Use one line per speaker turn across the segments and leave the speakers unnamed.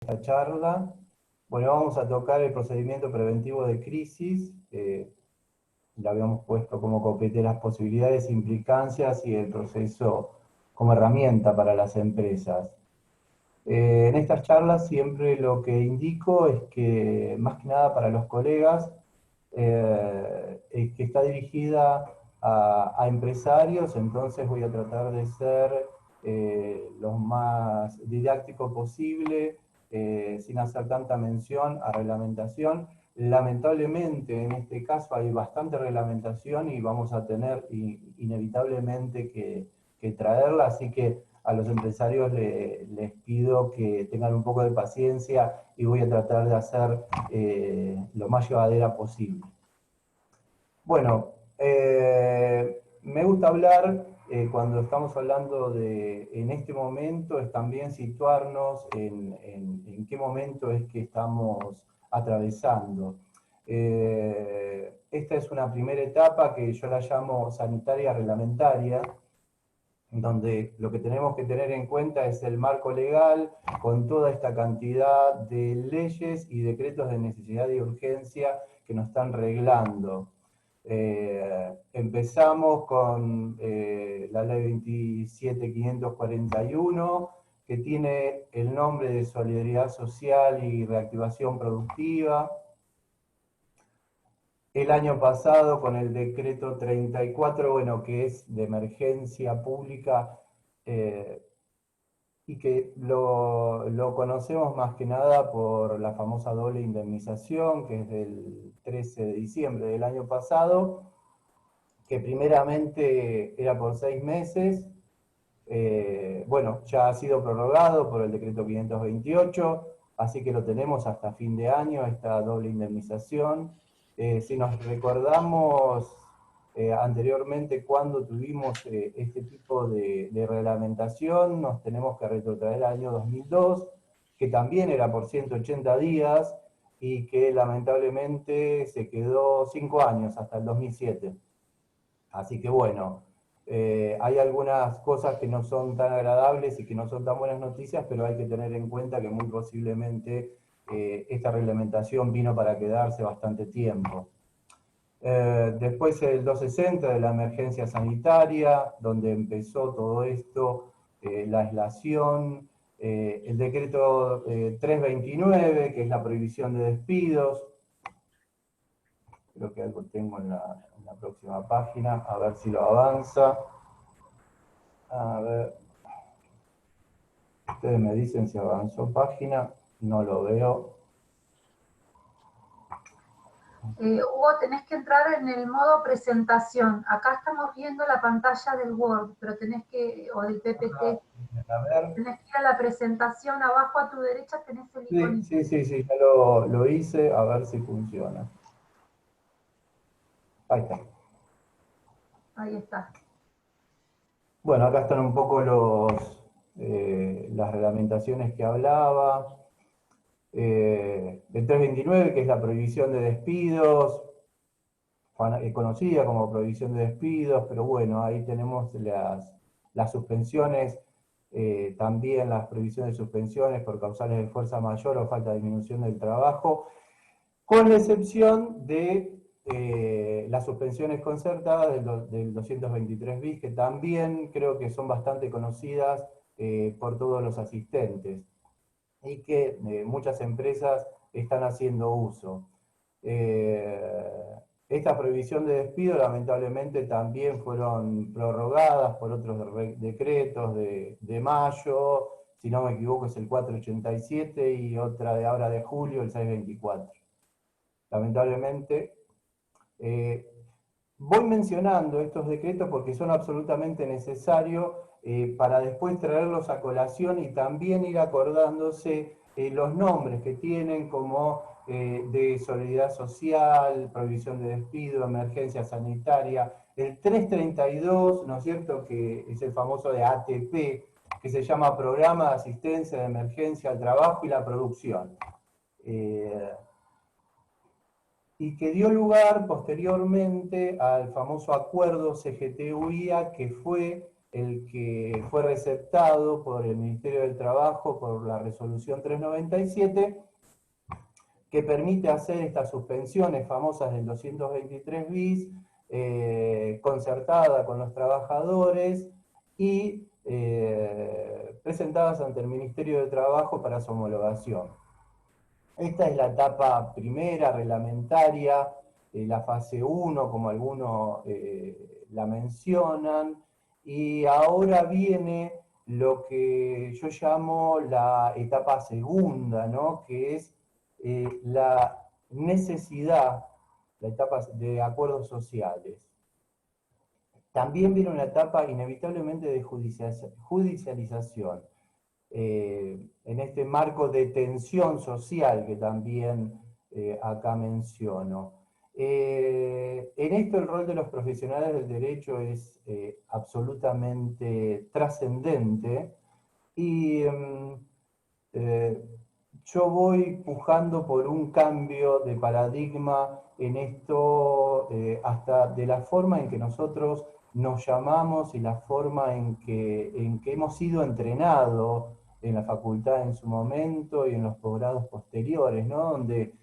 esta charla. Bueno, vamos a tocar el procedimiento preventivo de crisis. Le habíamos puesto como copete las posibilidades, implicancias y el proceso como herramienta para las empresas. En estas charlas siempre lo que indico es que, más que nada para los colegas, es que está dirigida a empresarios, entonces voy a tratar de ser lo más didáctico posible, sin hacer tanta mención a reglamentación. Lamentablemente en este caso hay bastante reglamentación y vamos a tener inevitablemente que traerla, así que a los empresarios les pido que tengan un poco de paciencia y voy a tratar de hacer lo más llevadera posible. Bueno, me gusta hablar, cuando estamos hablando en este momento, es también situarnos en qué momento es que estamos atravesando. Esta es una primera etapa que yo la llamo sanitaria reglamentaria, donde lo que tenemos que tener en cuenta es el marco legal con toda esta cantidad de leyes y decretos de necesidad y urgencia que nos están reglando. Empezamos con la ley 27.541, que tiene el nombre de Solidaridad Social y Reactivación Productiva. El año pasado con el decreto 34, bueno, que es de emergencia pública, y que lo conocemos más que nada por la famosa doble indemnización, que es del 13 de diciembre del año pasado, que primeramente era por 6 meses. Bueno, ya ha sido prorrogado por el decreto 528, así que lo tenemos hasta fin de año, esta doble indemnización. Si nos recordamos anteriormente cuando tuvimos este tipo de reglamentación, nos tenemos que retrotraer al año 2002, que también era por 180 días y que lamentablemente se quedó 5 años, hasta el 2007. Así que bueno, hay algunas cosas que no son tan agradables y que no son tan buenas noticias, pero hay que tener en cuenta que muy posiblemente esta reglamentación vino para quedarse bastante tiempo. Después el 260 de la emergencia sanitaria, donde empezó todo esto, la aislación, el decreto 329, que es la prohibición de despidos. Creo que algo tengo en la próxima página, a ver si lo avanza. A ver, ustedes me dicen si avanzó página, no lo veo.
Hugo, tenés que entrar en el modo presentación. Acá estamos viendo la pantalla del Word, pero tenés que, o del PPT.
A ver.
Tenés que ir a la presentación, abajo a tu derecha tenés el iconito.
Sí, ya lo hice, a ver si funciona. Ahí está.
Ahí está.
Bueno, acá están un poco las reglamentaciones que hablaba. El 329, que es la prohibición de despidos, conocida como prohibición de despidos, pero bueno, ahí tenemos las suspensiones, también las prohibiciones de suspensiones por causales de fuerza mayor o falta de disminución del trabajo, con la excepción de las suspensiones concertadas del 223 bis, que también creo que son bastante conocidas por todos los asistentes y que muchas empresas están haciendo uso. Esta prohibición de despido lamentablemente también fueron prorrogadas por otros decretos de mayo, si no me equivoco es el 487 y otra de ahora de julio, el 624. Lamentablemente, voy mencionando estos decretos porque son absolutamente necesarios para después traerlos a colación y también ir acordándose los nombres que tienen como de solidaridad social, prohibición de despido, emergencia sanitaria, el 332, ¿no es cierto?, que es el famoso de ATP, que se llama Programa de Asistencia de Emergencia al Trabajo y la Producción. Y que dio lugar posteriormente al famoso acuerdo CGT-UIA, que fue el que fue receptado por el Ministerio del Trabajo por la resolución 397, que permite hacer estas suspensiones famosas del 223 bis, concertada con los trabajadores y presentadas ante el Ministerio de Trabajo para su homologación. Esta es la etapa primera, reglamentaria, la fase 1, como algunos la mencionan, y ahora viene lo que yo llamo la etapa segunda, ¿no? Que es la necesidad, la etapa de acuerdos sociales. También viene una etapa inevitablemente de judicialización. En este marco de tensión social que también acá menciono. En esto el rol de los profesionales del derecho es absolutamente trascendente y yo voy pujando por un cambio de paradigma en esto, hasta de la forma en que nosotros nos llamamos y la forma en que hemos sido entrenados en la facultad en su momento y en los posgrados posteriores, ¿no? Donde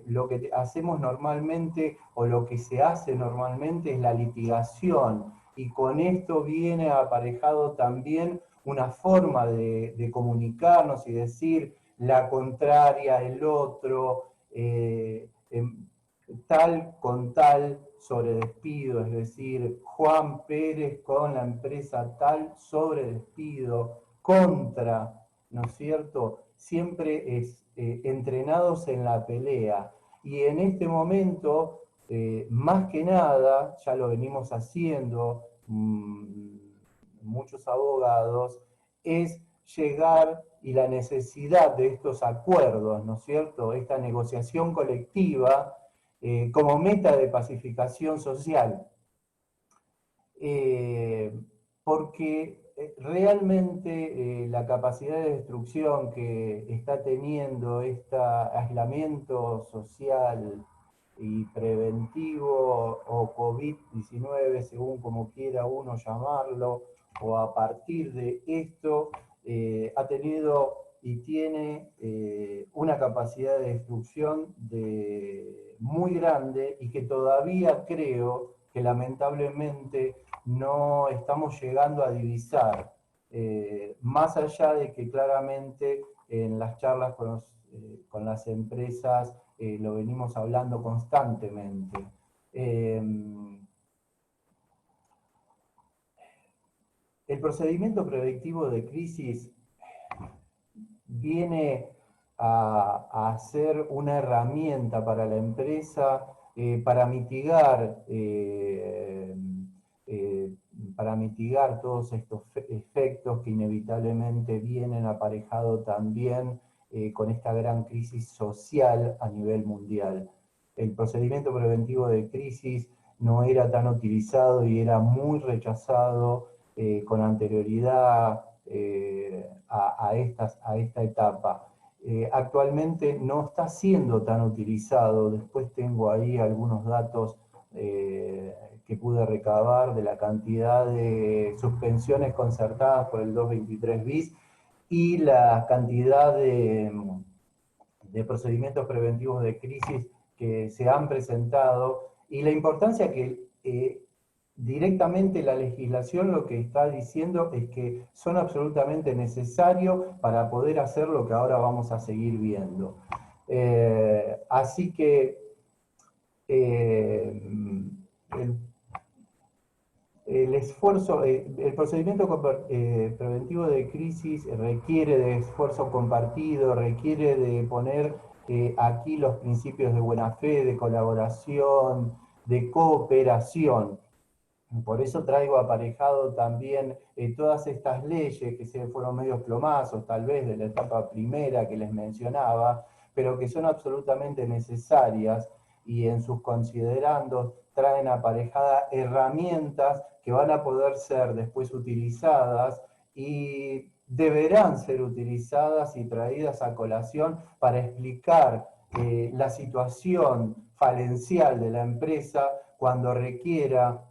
lo que hacemos normalmente o lo que se hace normalmente es la litigación, y con esto viene aparejado también una forma de comunicarnos y decir la contraria, el otro, tal con tal sobre despido, es decir, Juan Pérez con la empresa tal sobre despido, contra, ¿no es cierto? Siempre es entrenados en la pelea. Y en este momento, más que nada, ya lo venimos haciendo muchos abogados, es llegar y la necesidad de estos acuerdos, ¿no es cierto? Esta negociación colectiva como meta de pacificación social. Porque realmente la capacidad de destrucción que está teniendo este aislamiento social y preventivo o COVID-19, según como quiera uno llamarlo, o a partir de esto, ha tenido y tiene una capacidad de destrucción muy grande, y que todavía creo que lamentablemente no estamos llegando a divisar, más allá de que claramente en las charlas con las empresas lo venimos hablando constantemente. El procedimiento preventivo de crisis viene a ser una herramienta para la empresa para mitigar todos estos efectos que inevitablemente vienen aparejados también con esta gran crisis social a nivel mundial. El procedimiento preventivo de crisis no era tan utilizado y era muy rechazado con anterioridad a esta etapa. Actualmente no está siendo tan utilizado. Después tengo ahí algunos datos que pude recabar de la cantidad de suspensiones concertadas por el 223 bis y la cantidad de procedimientos preventivos de crisis que se han presentado, y la importancia que directamente la legislación lo que está diciendo es que son absolutamente necesarios para poder hacer lo que ahora vamos a seguir viendo. Así que el esfuerzo, el procedimiento preventivo de crisis requiere de esfuerzo compartido, requiere de poner aquí los principios de buena fe, de colaboración, de cooperación. Por eso traigo aparejado también todas estas leyes que se fueron medios plomazos, tal vez de la etapa primera que les mencionaba, pero que son absolutamente necesarias, y en sus considerandos traen aparejadas herramientas que van a poder ser después utilizadas y deberán ser utilizadas y traídas a colación para explicar la situación falencial de la empresa cuando requiera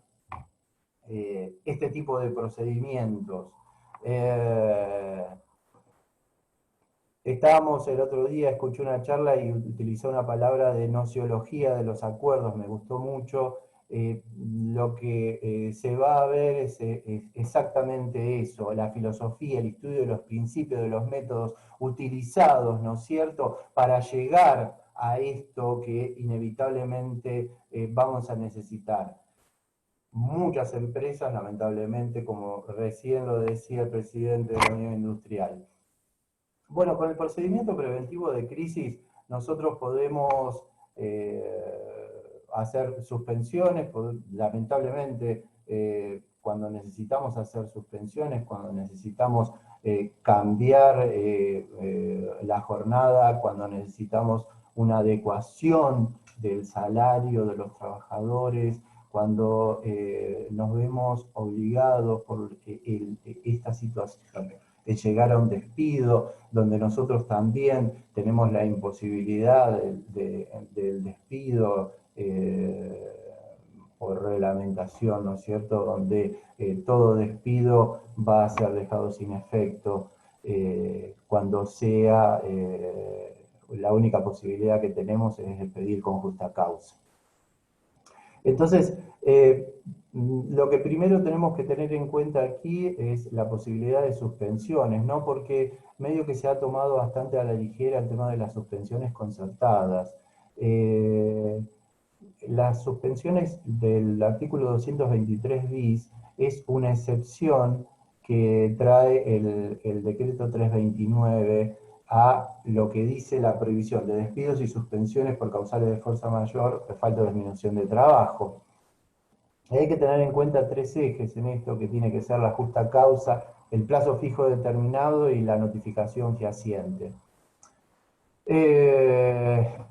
este tipo de procedimientos. Estábamos el otro día, escuché una charla y utilizó una palabra de nociología de los acuerdos, me gustó mucho. Lo que se va a ver es exactamente eso, la filosofía, el estudio de los principios, de los métodos utilizados, ¿no es cierto?, para llegar a esto que inevitablemente vamos a necesitar. Muchas empresas, lamentablemente, como recién lo decía el presidente de la Unión Industrial. Bueno, con el procedimiento preventivo de crisis nosotros podemos hacer suspensiones, lamentablemente cuando necesitamos hacer suspensiones, cuando necesitamos cambiar la jornada, cuando necesitamos una adecuación del salario de los trabajadores, cuando nos vemos obligados por esta situación de llegar a un despido, donde nosotros también tenemos la imposibilidad del despido por reglamentación, ¿no es cierto?, donde todo despido va a ser dejado sin efecto cuando sea la única posibilidad que tenemos es el pedir con justa causa. Entonces, lo que primero tenemos que tener en cuenta aquí es la posibilidad de suspensiones, ¿no? Porque medio que se ha tomado bastante a la ligera el tema de las suspensiones concertadas. Las suspensiones del artículo 223 bis es una excepción que trae el decreto 329 a lo que dice la prohibición de despidos y suspensiones por causales de fuerza mayor, de falta o disminución de trabajo. Hay que tener en cuenta tres ejes en esto, que tiene que ser la justa causa, el plazo fijo determinado y la notificación fehaciente. Creo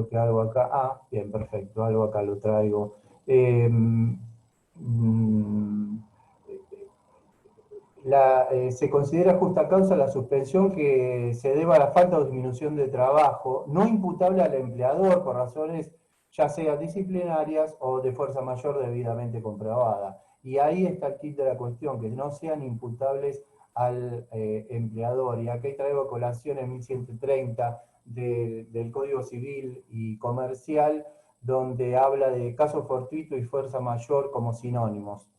que algo acá, bien, perfecto, algo acá lo traigo. Se considera justa causa la suspensión que se deba a la falta o disminución de trabajo, no imputable al empleador por razones ya sea disciplinarias o de fuerza mayor debidamente comprobada. Y ahí está el kit de la cuestión, que no sean imputables al empleador. Y aquí traigo a colación en 1130 del Código Civil y Comercial, donde habla de caso fortuito y fuerza mayor como sinónimos.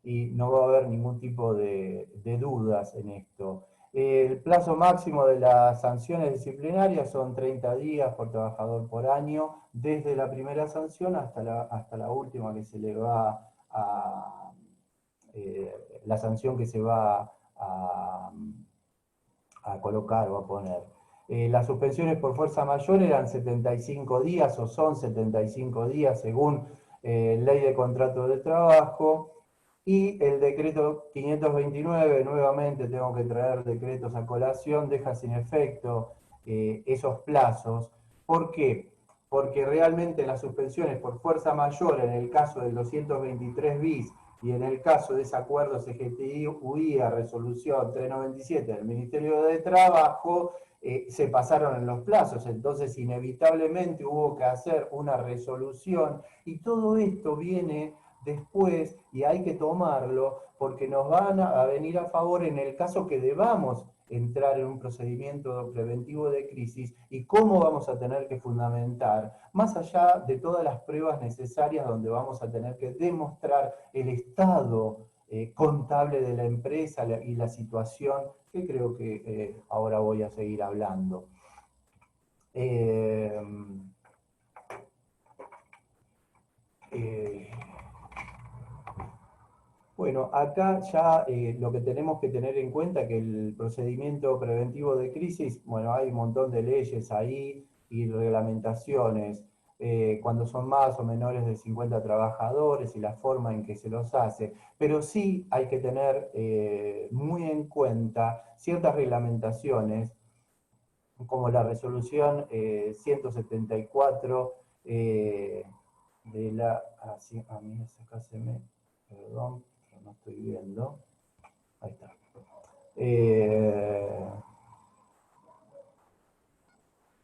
Y no va a haber ningún tipo de dudas en esto. El plazo máximo de las sanciones disciplinarias son 30 días por trabajador por año, desde la primera sanción hasta la última que se le va a... la sanción que se va a colocar o a poner. Las suspensiones por fuerza mayor eran 75 días o son 75 días según ley de contrato de trabajo. Y el decreto 529, nuevamente tengo que traer decretos a colación, deja sin efecto esos plazos. ¿Por qué? Porque realmente las suspensiones por fuerza mayor, en el caso del 223 bis y en el caso de ese acuerdo CGTI-UIA, resolución 397 del Ministerio de Trabajo, se pasaron en los plazos, entonces inevitablemente hubo que hacer una resolución y todo esto viene después y hay que tomarlo porque nos van a venir a favor en el caso que debamos entrar en un procedimiento preventivo de crisis y cómo vamos a tener que fundamentar, más allá de todas las pruebas necesarias donde vamos a tener que demostrar el estado contable de la empresa y la situación, que creo que ahora voy a seguir hablando. Bueno, acá ya lo que tenemos que tener en cuenta es que el procedimiento preventivo de crisis, bueno, hay un montón de leyes ahí y reglamentaciones, cuando son más o menores de 50 trabajadores y la forma en que se los hace, pero sí hay que tener muy en cuenta ciertas reglamentaciones, como la resolución 174 de la... a mí acá se me... Perdón, no estoy viendo. Ahí está.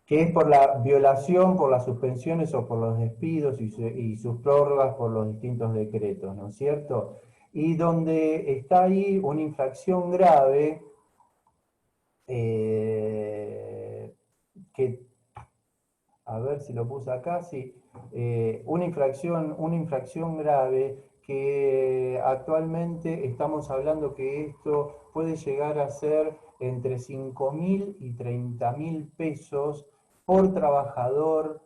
que es por la violación, por las suspensiones o por los despidos y sus prórrogas por los distintos decretos, ¿no es cierto? Y donde está ahí una infracción grave que, a ver si lo puse acá, sí, una infracción grave que actualmente estamos hablando que esto puede llegar a ser entre 5.000 y 30.000 pesos por trabajador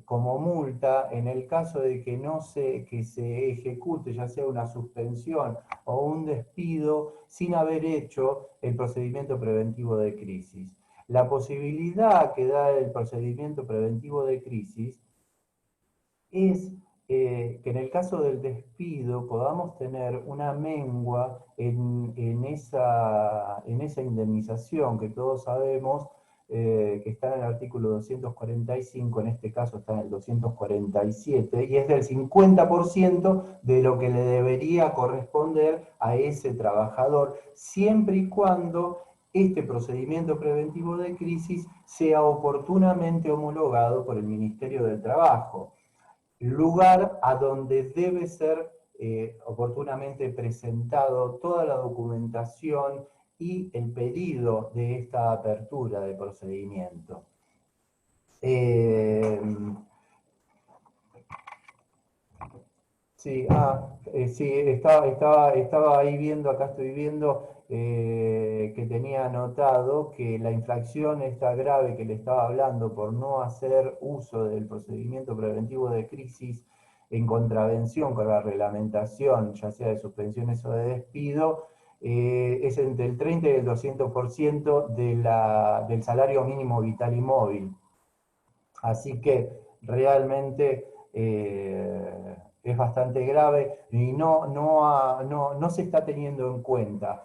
como multa en el caso de que no que se ejecute ya sea una suspensión o un despido sin haber hecho el procedimiento preventivo de crisis. La posibilidad que da el procedimiento preventivo de crisis es que en el caso del despido podamos tener una mengua en esa indemnización que todos sabemos que está en el artículo 245, en este caso está en el 247, y es del 50% de lo que le debería corresponder a ese trabajador, siempre y cuando este procedimiento preventivo de crisis sea oportunamente homologado por el Ministerio del Trabajo, lugar a donde debe ser oportunamente presentado toda la documentación y el pedido de esta apertura de procedimiento. Sí, sí, estaba ahí viendo, acá estoy viendo que tenía anotado que la infracción esta grave que le estaba hablando por no hacer uso del procedimiento preventivo de crisis en contravención con la reglamentación, ya sea de suspensiones o de despido, es entre el 30 y el 200% del salario mínimo vital y móvil. Así que realmente es bastante grave y no se está teniendo en cuenta.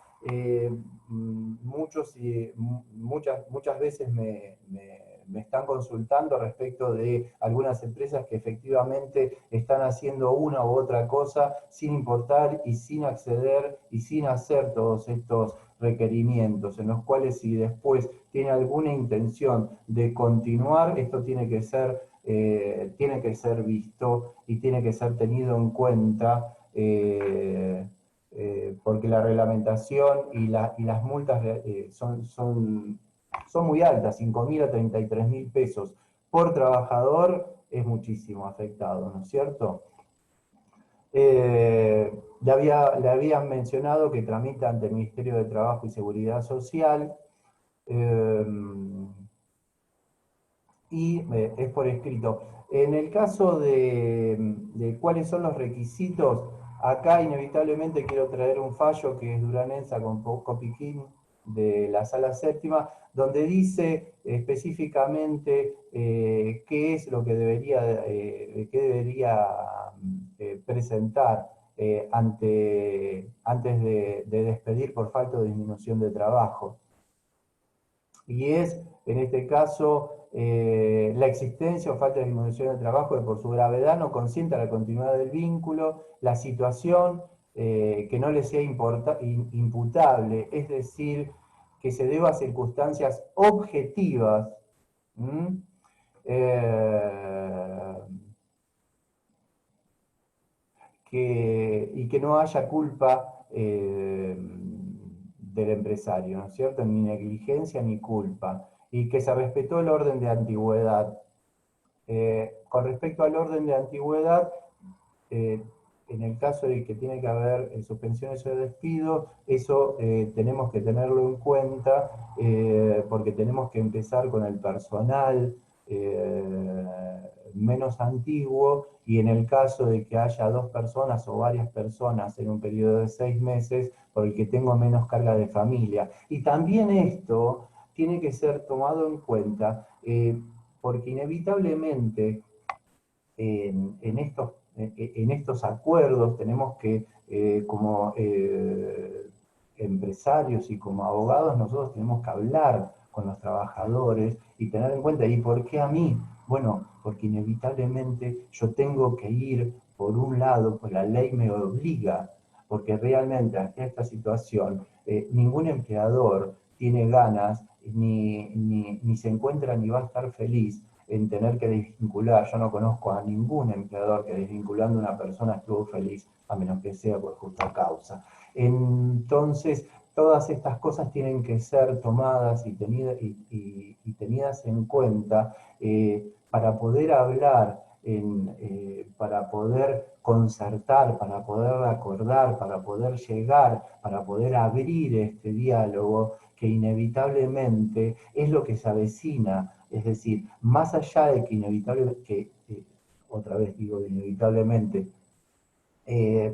Muchas veces me están consultando respecto de algunas empresas que efectivamente están haciendo una u otra cosa sin importar y sin acceder y sin hacer todos estos requerimientos, en los cuales si después tiene alguna intención de continuar, esto tiene que ser visto y tiene que ser tenido en cuenta porque la reglamentación y las multas son muy altas, 5.000 a 33.000 pesos por trabajador es muchísimo afectado, ¿no es cierto? Le habían mencionado que tramita ante el Ministerio de Trabajo y Seguridad Social y es por escrito. En el caso de cuáles son los requisitos, acá inevitablemente quiero traer un fallo que es Duranensa con Copiquín de la Sala Séptima, donde dice específicamente qué es lo que debería presentar antes de despedir por falta o disminución de trabajo. Y es, en este caso, la existencia o falta de disminución de trabajo que por su gravedad no consienta la continuidad del vínculo, la situación que no le sea imputable, es decir, que se deba a circunstancias objetivas, y que no haya culpa del empresario, ¿no es cierto? Ni negligencia ni culpa, y que se respetó el orden de antigüedad. Con respecto al orden de antigüedad, en el caso de que tiene que haber suspensiones o despidos, eso tenemos que tenerlo en cuenta porque tenemos que empezar con el personal menos antiguo, y en el caso de que haya 2 personas o varias personas en un periodo de 6 meses, por el que tengo menos carga de familia. Y también esto tiene que ser tomado en cuenta porque inevitablemente en estos acuerdos tenemos que, como empresarios y como abogados, nosotros tenemos que hablar con los trabajadores y tener en cuenta, ¿y por qué a mí? Bueno, porque inevitablemente yo tengo que ir por un lado, pues la ley me obliga, porque realmente ante esta situación ningún empleador tiene ganas ni se encuentra ni va a estar feliz en tener que desvincular. Yo no conozco a ningún empleador que desvinculando a una persona estuvo feliz, a menos que sea por justa causa. Entonces, todas estas cosas tienen que ser tomadas y tenidas en cuenta para poder hablar, para poder concertar, para poder acordar, para poder llegar, para poder abrir este diálogo que inevitablemente es lo que se avecina. Es decir, más allá de que inevitablemente, otra vez digo inevitablemente,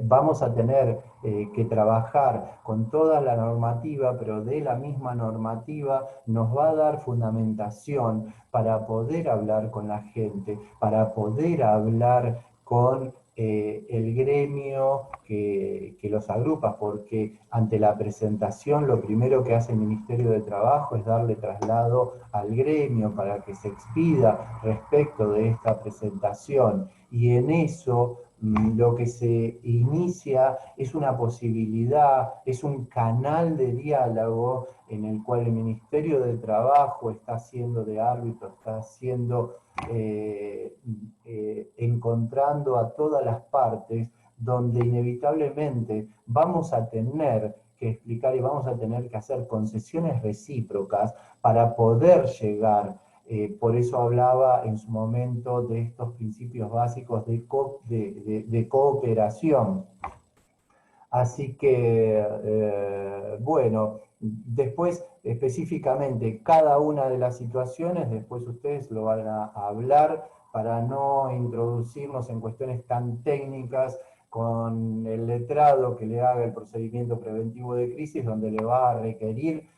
vamos a tener que trabajar con toda la normativa, pero de la misma normativa nos va a dar fundamentación para poder hablar con la gente, para poder hablar con el gremio que los agrupa, porque ante la presentación lo primero que hace el Ministerio de Trabajo es darle traslado al gremio para que se expida respecto de esta presentación, y en eso lo que se inicia es una posibilidad, es un canal de diálogo en el cual el Ministerio de Trabajo está haciendo de árbitro, está haciendo, encontrando a todas las partes, donde inevitablemente vamos a tener que explicar y vamos a tener que hacer concesiones recíprocas para poder llegar. Por eso hablaba en su momento de estos principios básicos de cooperación. Así que, bueno, después específicamente cada una de las situaciones, después ustedes lo van a hablar para no introducirnos en cuestiones tan técnicas con el letrado que le haga el procedimiento preventivo de crisis, donde le va a requerir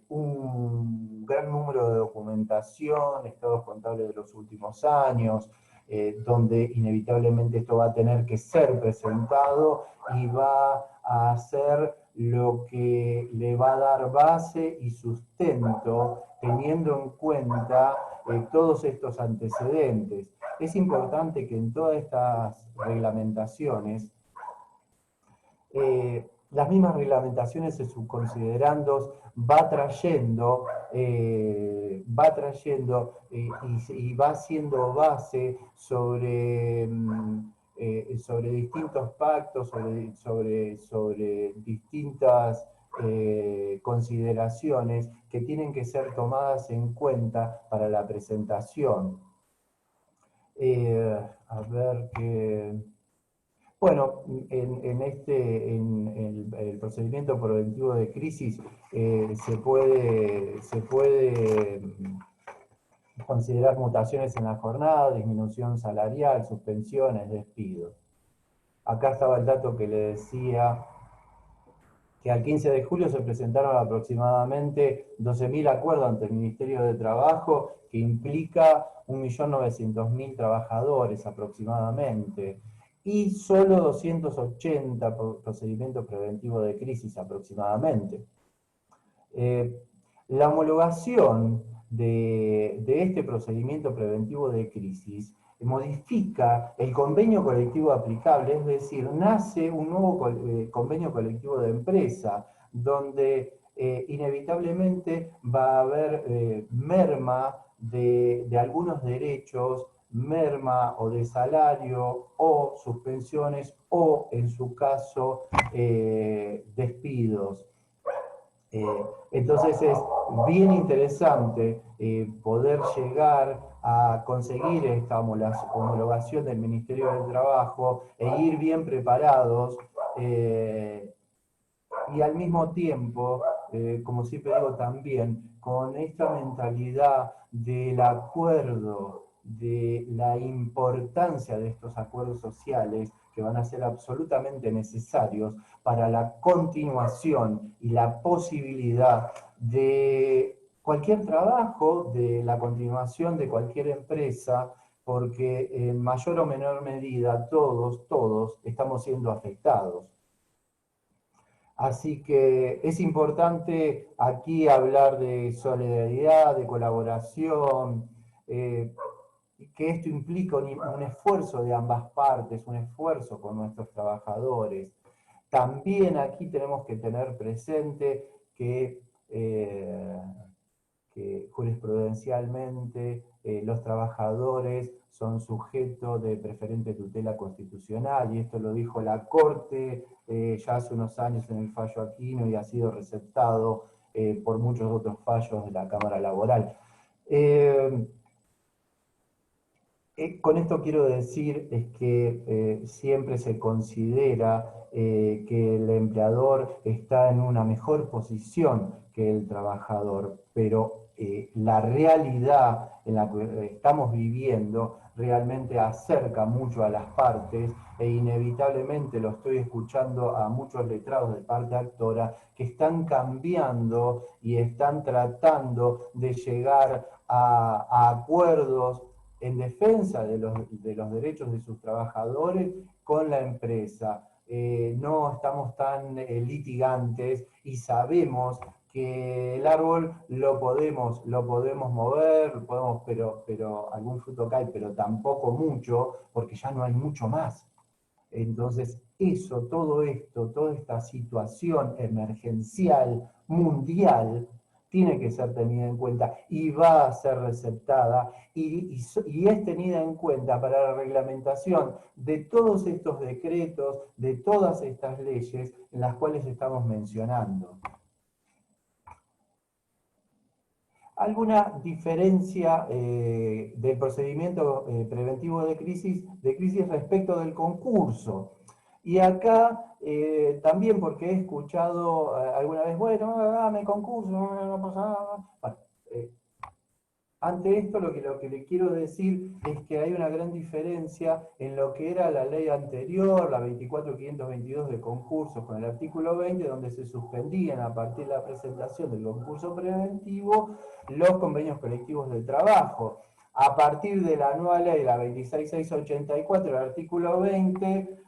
un gran número de documentación, estados contables de los últimos años, donde inevitablemente esto va a tener que ser presentado y va a hacer lo que le va a dar base y sustento, teniendo en cuenta todos estos antecedentes. Es importante que en todas estas reglamentaciones, las mismas reglamentaciones en sus considerandos va trayendo y va siendo base sobre distintos pactos, sobre distintas consideraciones que tienen que ser tomadas en cuenta para la presentación. A ver qué... Bueno, en el procedimiento preventivo de crisis se puede considerar mutaciones en la jornada, disminución salarial, suspensiones, despidos. Acá estaba el dato que le decía que al 15 de julio se presentaron aproximadamente 12.000 acuerdos ante el Ministerio de Trabajo, que implica 1.900.000 trabajadores aproximadamente, y solo 280 procedimientos preventivos de crisis aproximadamente. La homologación de este procedimiento preventivo de crisis modifica el convenio colectivo aplicable, es decir, nace un nuevo convenio colectivo de empresa, donde inevitablemente va a haber merma de algunos derechos, merma o de salario o suspensiones o, en su caso, despidos. Entonces es bien interesante poder llegar a conseguir esta homologación del Ministerio del Trabajo e ir bien preparados y al mismo tiempo, como siempre digo también, con esta mentalidad del acuerdo, de la importancia de estos acuerdos sociales que van a ser absolutamente necesarios para la continuación y la posibilidad de cualquier trabajo, de la continuación de cualquier empresa, porque en mayor o menor medida todos estamos siendo afectados. Así que es importante aquí hablar de solidaridad, de colaboración, que esto implica un esfuerzo de ambas partes, un esfuerzo con nuestros trabajadores. También aquí tenemos que tener presente que jurisprudencialmente los trabajadores son sujetos de preferente tutela constitucional, y esto lo dijo la Corte ya hace unos años en el fallo Aquino y ha sido receptado por muchos otros fallos de la Cámara Laboral. Con esto quiero decir es que siempre se considera que el empleador está en una mejor posición que el trabajador, pero la realidad en la que estamos viviendo realmente acerca mucho a las partes e inevitablemente lo estoy escuchando a muchos letrados de parte actora que están cambiando y están tratando de llegar a acuerdos en defensa de los derechos de sus trabajadores con la empresa. No estamos tan litigantes y sabemos que el árbol lo podemos mover, pero algún fruto cae, pero tampoco mucho, porque ya no hay mucho más. Entonces, todo esto, toda esta situación emergencial mundial, tiene que ser tenida en cuenta y va a ser receptada y es tenida en cuenta para la reglamentación de todos estos decretos, de todas estas leyes en las cuales estamos mencionando. ¿Alguna diferencia del procedimiento preventivo de crisis respecto del concurso? Y acá también, porque he escuchado alguna vez, bueno, dame concurso, no pasa nada. Bueno, ante esto lo que le quiero decir es que hay una gran diferencia en lo que era la ley anterior, la 24.522 de concursos, con el artículo 20, donde se suspendían a partir de la presentación del concurso preventivo los convenios colectivos de trabajo. A partir de la nueva ley, la 26.684, el artículo 20,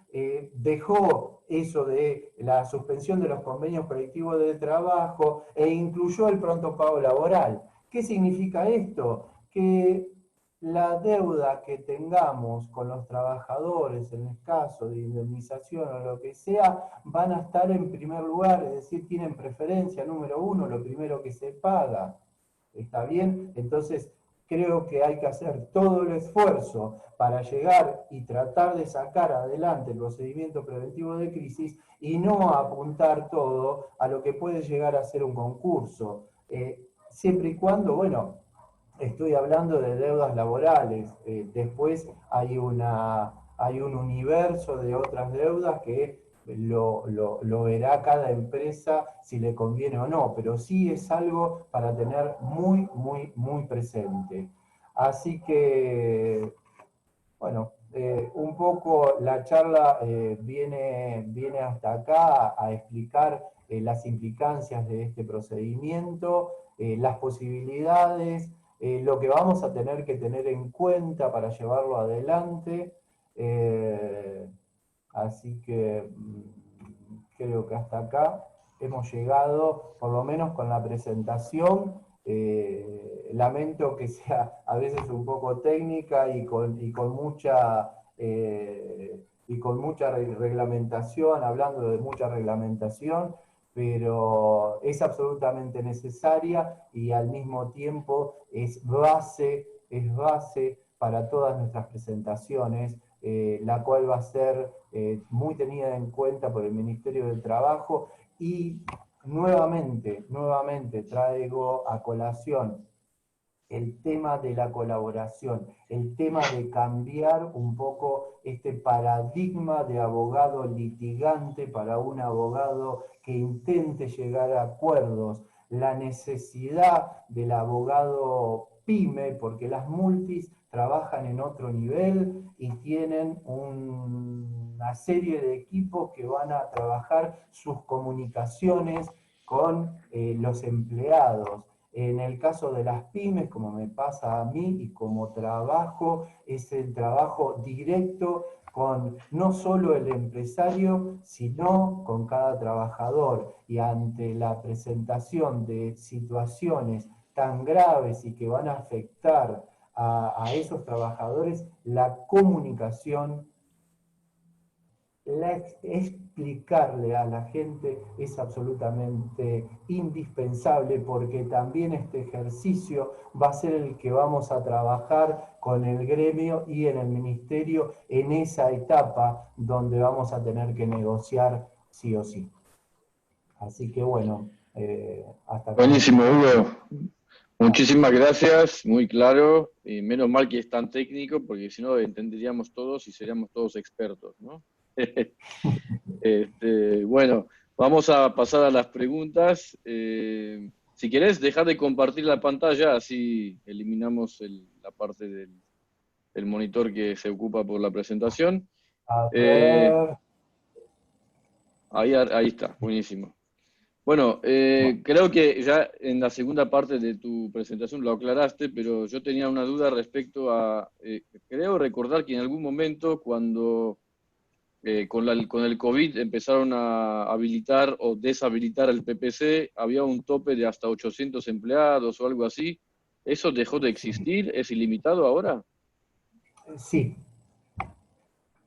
dejó eso de la suspensión de los convenios colectivos de trabajo e incluyó el pronto pago laboral. ¿Qué significa esto? Que la deuda que tengamos con los trabajadores, en el caso de indemnización o lo que sea, van a estar en primer lugar, es decir, tienen preferencia número uno, lo primero que se paga. ¿Está bien? Entonces, creo que hay que hacer todo el esfuerzo para llegar y tratar de sacar adelante el procedimiento preventivo de crisis y no apuntar todo a lo que puede llegar a ser un concurso. Siempre y cuando, bueno, estoy hablando de deudas laborales, después hay un universo de otras deudas que lo verá cada empresa si le conviene o no, pero sí es algo para tener muy, muy, muy presente. Así que, bueno, un poco la charla viene hasta acá a explicar las implicancias de este procedimiento, las posibilidades, lo que vamos a tener que tener en cuenta para llevarlo adelante. Así que creo que hasta acá hemos llegado, por lo menos con la presentación. Lamento que sea a veces un poco técnica y con mucha reglamentación, hablando de mucha reglamentación, pero es absolutamente necesaria y al mismo tiempo es base para todas nuestras presentaciones, la cual va a ser muy tenida en cuenta por el Ministerio del Trabajo. Y nuevamente traigo a colación el tema de la colaboración, el tema de cambiar un poco este paradigma de abogado litigante para un abogado que intente llegar a acuerdos, la necesidad del abogado pyme, porque las multis trabajan en otro nivel y tienen una serie de equipos que van a trabajar sus comunicaciones con los empleados. En el caso de las pymes, como me pasa a mí y como trabajo, es el trabajo directo con no solo el empresario, sino con cada trabajador. Y ante la presentación de situaciones tan graves y que van a afectar a esos trabajadores, la comunicación explicarle a la gente es absolutamente indispensable, porque también este ejercicio va a ser el que vamos a trabajar con el gremio y en el ministerio en esa etapa donde vamos a tener que negociar sí o sí. Así que bueno, hasta acá más o
Buenísimo,
menos.
Hugo. Muchísimas gracias, muy claro, y menos mal que es tan técnico, porque si no entenderíamos todos y seríamos todos expertos, ¿no? Bueno, vamos a pasar a las preguntas. Si querés, deja de compartir la pantalla, así eliminamos la parte del monitor que se ocupa por la presentación.
A
Eh,
ver.
ahí está, buenísimo. Bueno, creo que ya en la segunda parte de tu presentación lo aclaraste, pero yo tenía una duda respecto a, creo recordar que en algún momento cuando con el COVID empezaron a habilitar o deshabilitar el PPC, había un tope de hasta 800 empleados o algo así. ¿Eso dejó de existir? ¿Es ilimitado ahora?
Sí,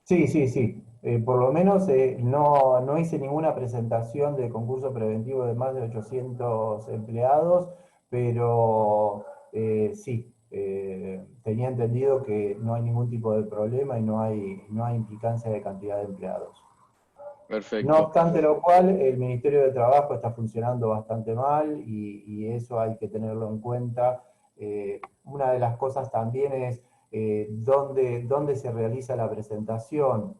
sí. Por lo menos no hice ninguna presentación de concurso preventivo de más de 800 empleados, pero sí, tenía entendido que no hay ningún tipo de problema y no hay implicancia de cantidad de empleados. No
Perfecto.
obstante lo cual, el Ministerio de Trabajo está funcionando bastante mal y eso hay que tenerlo en cuenta. Una de las cosas también es dónde se realiza la presentación,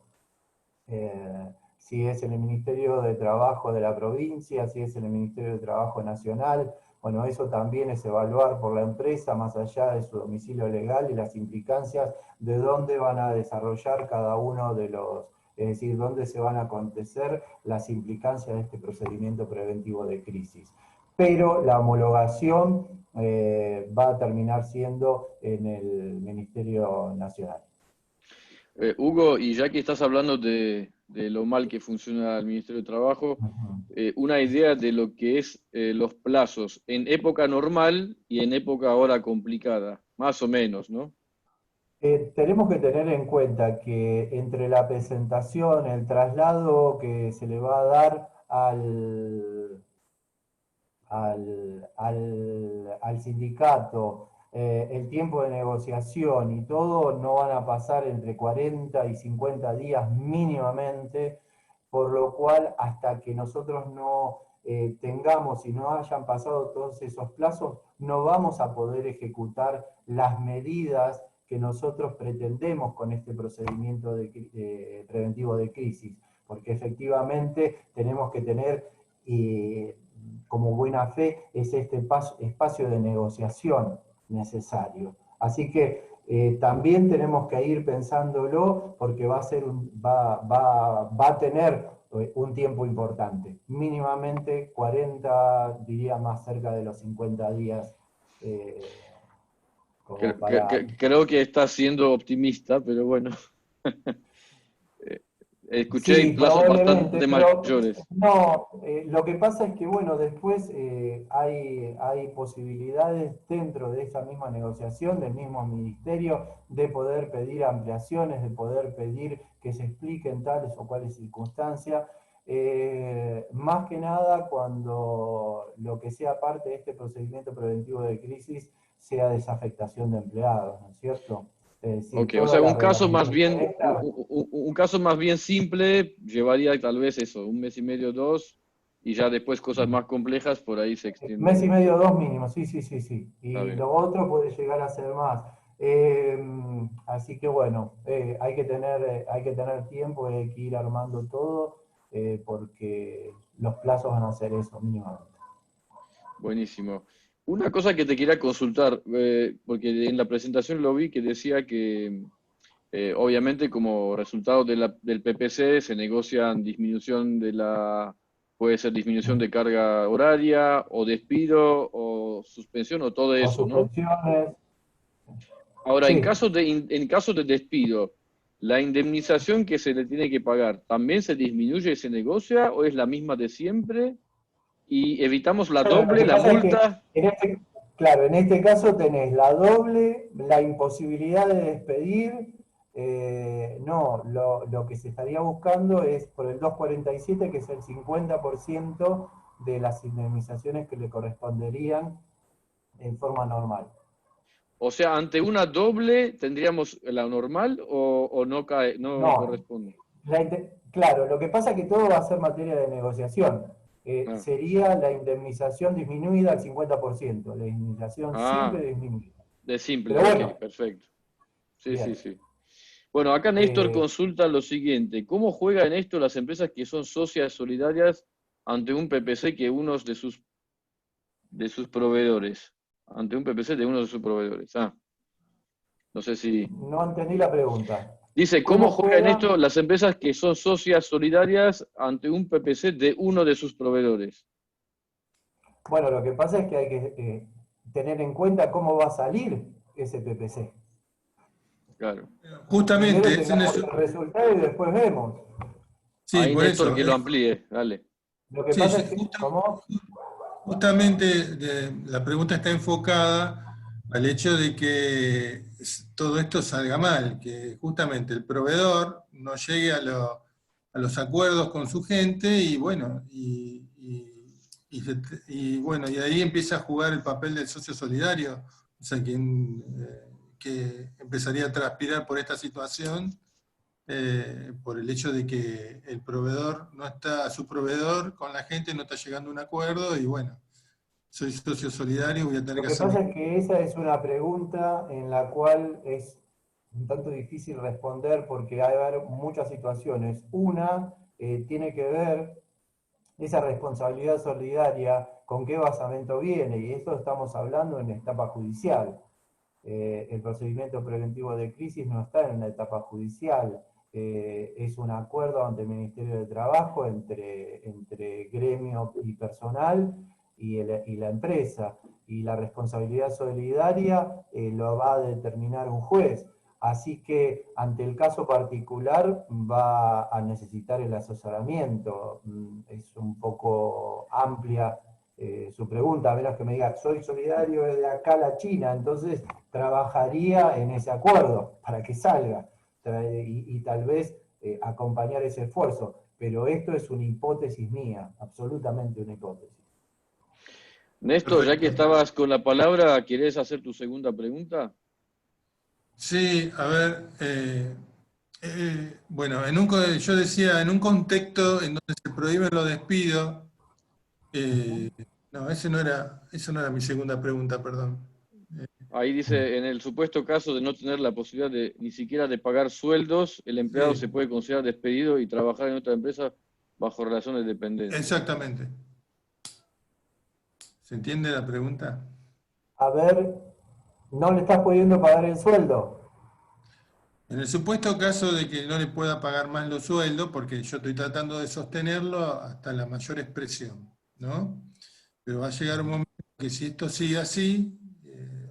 si es en el Ministerio de Trabajo de la provincia, si es en el Ministerio de Trabajo nacional. Bueno, eso también es evaluar por la empresa, más allá de su domicilio legal y las implicancias de dónde van a desarrollar cada uno de los, es decir, dónde se van a acontecer las implicancias de este procedimiento preventivo de crisis. Pero la homologación va a terminar siendo en el Ministerio Nacional.
Hugo, y ya que estás hablando de lo mal que funciona el Ministerio de Trabajo, una idea de lo que es los plazos en época normal y en época ahora complicada, más o menos, ¿no?
Tenemos que tener en cuenta que entre la presentación, el traslado que se le va a dar al sindicato, el tiempo de negociación y todo, no van a pasar entre 40 y 50 días mínimamente, por lo cual hasta que nosotros no tengamos y no hayan pasado todos esos plazos, no vamos a poder ejecutar las medidas que nosotros pretendemos con este procedimiento preventivo de crisis, porque efectivamente tenemos que tener como buena fe es este espacio de negociación necesario. Así que también tenemos que ir pensándolo porque va a tener un tiempo importante, mínimamente 40, diría más cerca de los 50 días. Como para...
Creo que estás siendo optimista, pero bueno. Escuché
Sí,
plazos
probablemente,
bastante
pero
mayores.
no, lo que pasa es que, bueno, después hay posibilidades dentro de esa misma negociación, del mismo ministerio, de poder pedir ampliaciones, de poder pedir que se expliquen tales o cuales circunstancias, más que nada cuando lo que sea parte de este procedimiento preventivo de crisis sea desafectación de empleados, ¿no es cierto? Es decir,
Ok, o
toda
sea,
la reglamentación
un caso más bien simple llevaría tal vez eso, un mes y medio, dos, y ya después cosas más complejas por ahí se
mes y
extienden.
medio, dos mínimos, sí.
Está
Y
bien.
lo otro puede llegar a ser más. Así que bueno, hay que tener tiempo, hay que ir armando todo, porque los plazos van a ser eso, mínimamente.
Buenísimo. Una cosa que te quería consultar, porque en la presentación lo vi que decía que obviamente como resultado del PPC se negocian disminución puede ser disminución de carga horaria o despido o suspensión o todo
O
eso, ¿no?
suspensiones,
Ahora,
sí.
en caso de despido, ¿la indemnización que se le tiene que pagar también se disminuye y se negocia o es la misma de siempre? Y evitamos la
Claro, lo
doble,
que
la
pasa es que
multa.
claro, en este caso tenés la doble, la imposibilidad de despedir, No, lo que se estaría buscando es por el 247, que es el 50% de las indemnizaciones que le corresponderían en forma normal.
O sea, ante una doble, ¿tendríamos la normal o no cae, no
No,
corresponde?
claro, lo que pasa es que todo va a ser materia de negociación.
Ah,
Sería la indemnización disminuida al 50%, la indemnización simple
ah,
disminuida.
de simple,
Pero
ok,
bueno,
perfecto. Sí, sí,
bien.
sí. Bueno, acá Néstor
Eh,
consulta lo siguiente. ¿Cómo juegan esto las empresas que son socias solidarias ante un PPC que uno de sus proveedores? Ante un PPC de uno de sus proveedores. Ah, no sé si...
no entendí la pregunta.
Dice, ¿cómo
¿Cómo
juegan esto
juegan?
las empresas que son socias solidarias ante un PPC de uno de sus proveedores?
Bueno, lo que pasa es que hay que tener en cuenta cómo va a salir ese PPC.
Claro.
Primero
Justamente,
tengamos el resultado y después vemos.
sí,
Ahí
por
Néstor
eso.
que lo amplíe, dale.
Lo que
Sí,
pasa
sí,
es que, ¿cómo?
justamente la pregunta está enfocada al hecho de que todo esto salga mal, que justamente el proveedor no llegue a los acuerdos con su gente y bueno, y ahí empieza a jugar el papel del socio solidario, o sea, quien que empezaría a transpirar por esta situación por el hecho de que el proveedor no está, su proveedor con la gente no está llegando a un acuerdo y bueno, soy socio solidario, voy a tener
Lo
que
que
hacer mi...
pasa es que esa es una pregunta en la cual es un tanto difícil responder porque hay muchas situaciones. Una tiene que ver esa responsabilidad solidaria, con qué basamento viene, y esto estamos hablando en etapa judicial. El procedimiento preventivo de crisis no está en la etapa judicial, es un acuerdo ante el Ministerio de Trabajo entre gremio y personal y la empresa, y la responsabilidad solidaria lo va a determinar un juez. Así que ante el caso particular va a necesitar el asesoramiento. Es un poco amplia su pregunta, a menos que me diga, soy solidario desde acá a la China, entonces trabajaría en ese acuerdo para que salga y tal vez acompañar ese esfuerzo. Pero esto es una hipótesis mía, absolutamente una hipótesis.
Néstor, ya que
Perfecto.
estabas con la palabra, ¿querés hacer tu segunda pregunta?
Sí, a ver, bueno, yo decía, en un contexto en donde se prohíben los despidos, eh, no, eso no era mi segunda pregunta, perdón.
Ahí dice, en el supuesto caso de no tener la posibilidad de ni siquiera de pagar sueldos, el empleado
Sí,
se puede considerar despedido y trabajar en otra empresa bajo relaciones de dependencia.
exactamente. ¿Se entiende la pregunta?
A ver, ¿no le estás pudiendo pagar el sueldo?
En el supuesto caso de que no le pueda pagar más los sueldos, porque yo estoy tratando de sostenerlo hasta la mayor expresión, ¿no? Pero va a llegar un momento que si esto sigue así,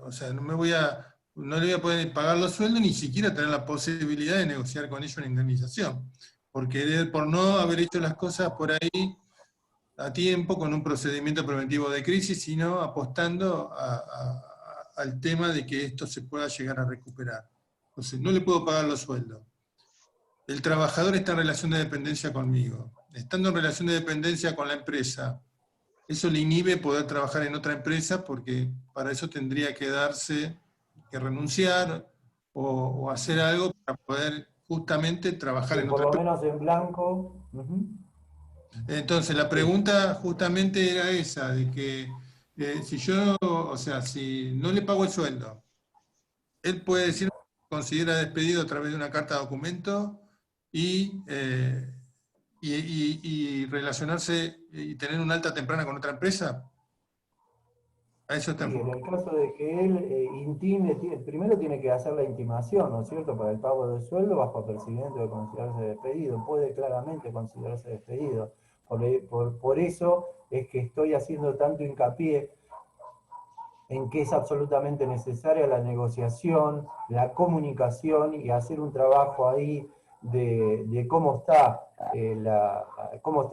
o sea, no le voy a poder pagar los sueldos ni siquiera tener la posibilidad de negociar con ellos una indemnización, por no haber hecho las cosas por ahí a tiempo con un procedimiento preventivo de crisis, sino apostando al tema de que esto se pueda llegar a recuperar. Entonces, no le puedo pagar los sueldos. El trabajador está en relación de dependencia conmigo. Estando en relación de dependencia con la empresa, eso le inhibe poder trabajar en otra empresa porque para eso tendría que que renunciar o hacer algo para poder justamente trabajar
Sí,
en
por
otra
lo
empresa.
menos en blanco.
Entonces, la
Sí.
pregunta justamente era esa, de que si yo, o sea, si no le pago el sueldo, él puede decir que considera despedido a través de una carta de documento y, y relacionarse y tener una alta temprana con otra empresa. A eso está
Sí, en
enfocado.
el caso de que él intime, primero tiene que hacer la intimación, ¿no es cierto?, para el pago del sueldo bajo apercibimiento de considerarse despedido. Puede claramente considerarse despedido. Por eso es que estoy haciendo tanto hincapié en que es absolutamente necesaria la negociación, la comunicación y hacer un trabajo ahí de cómo está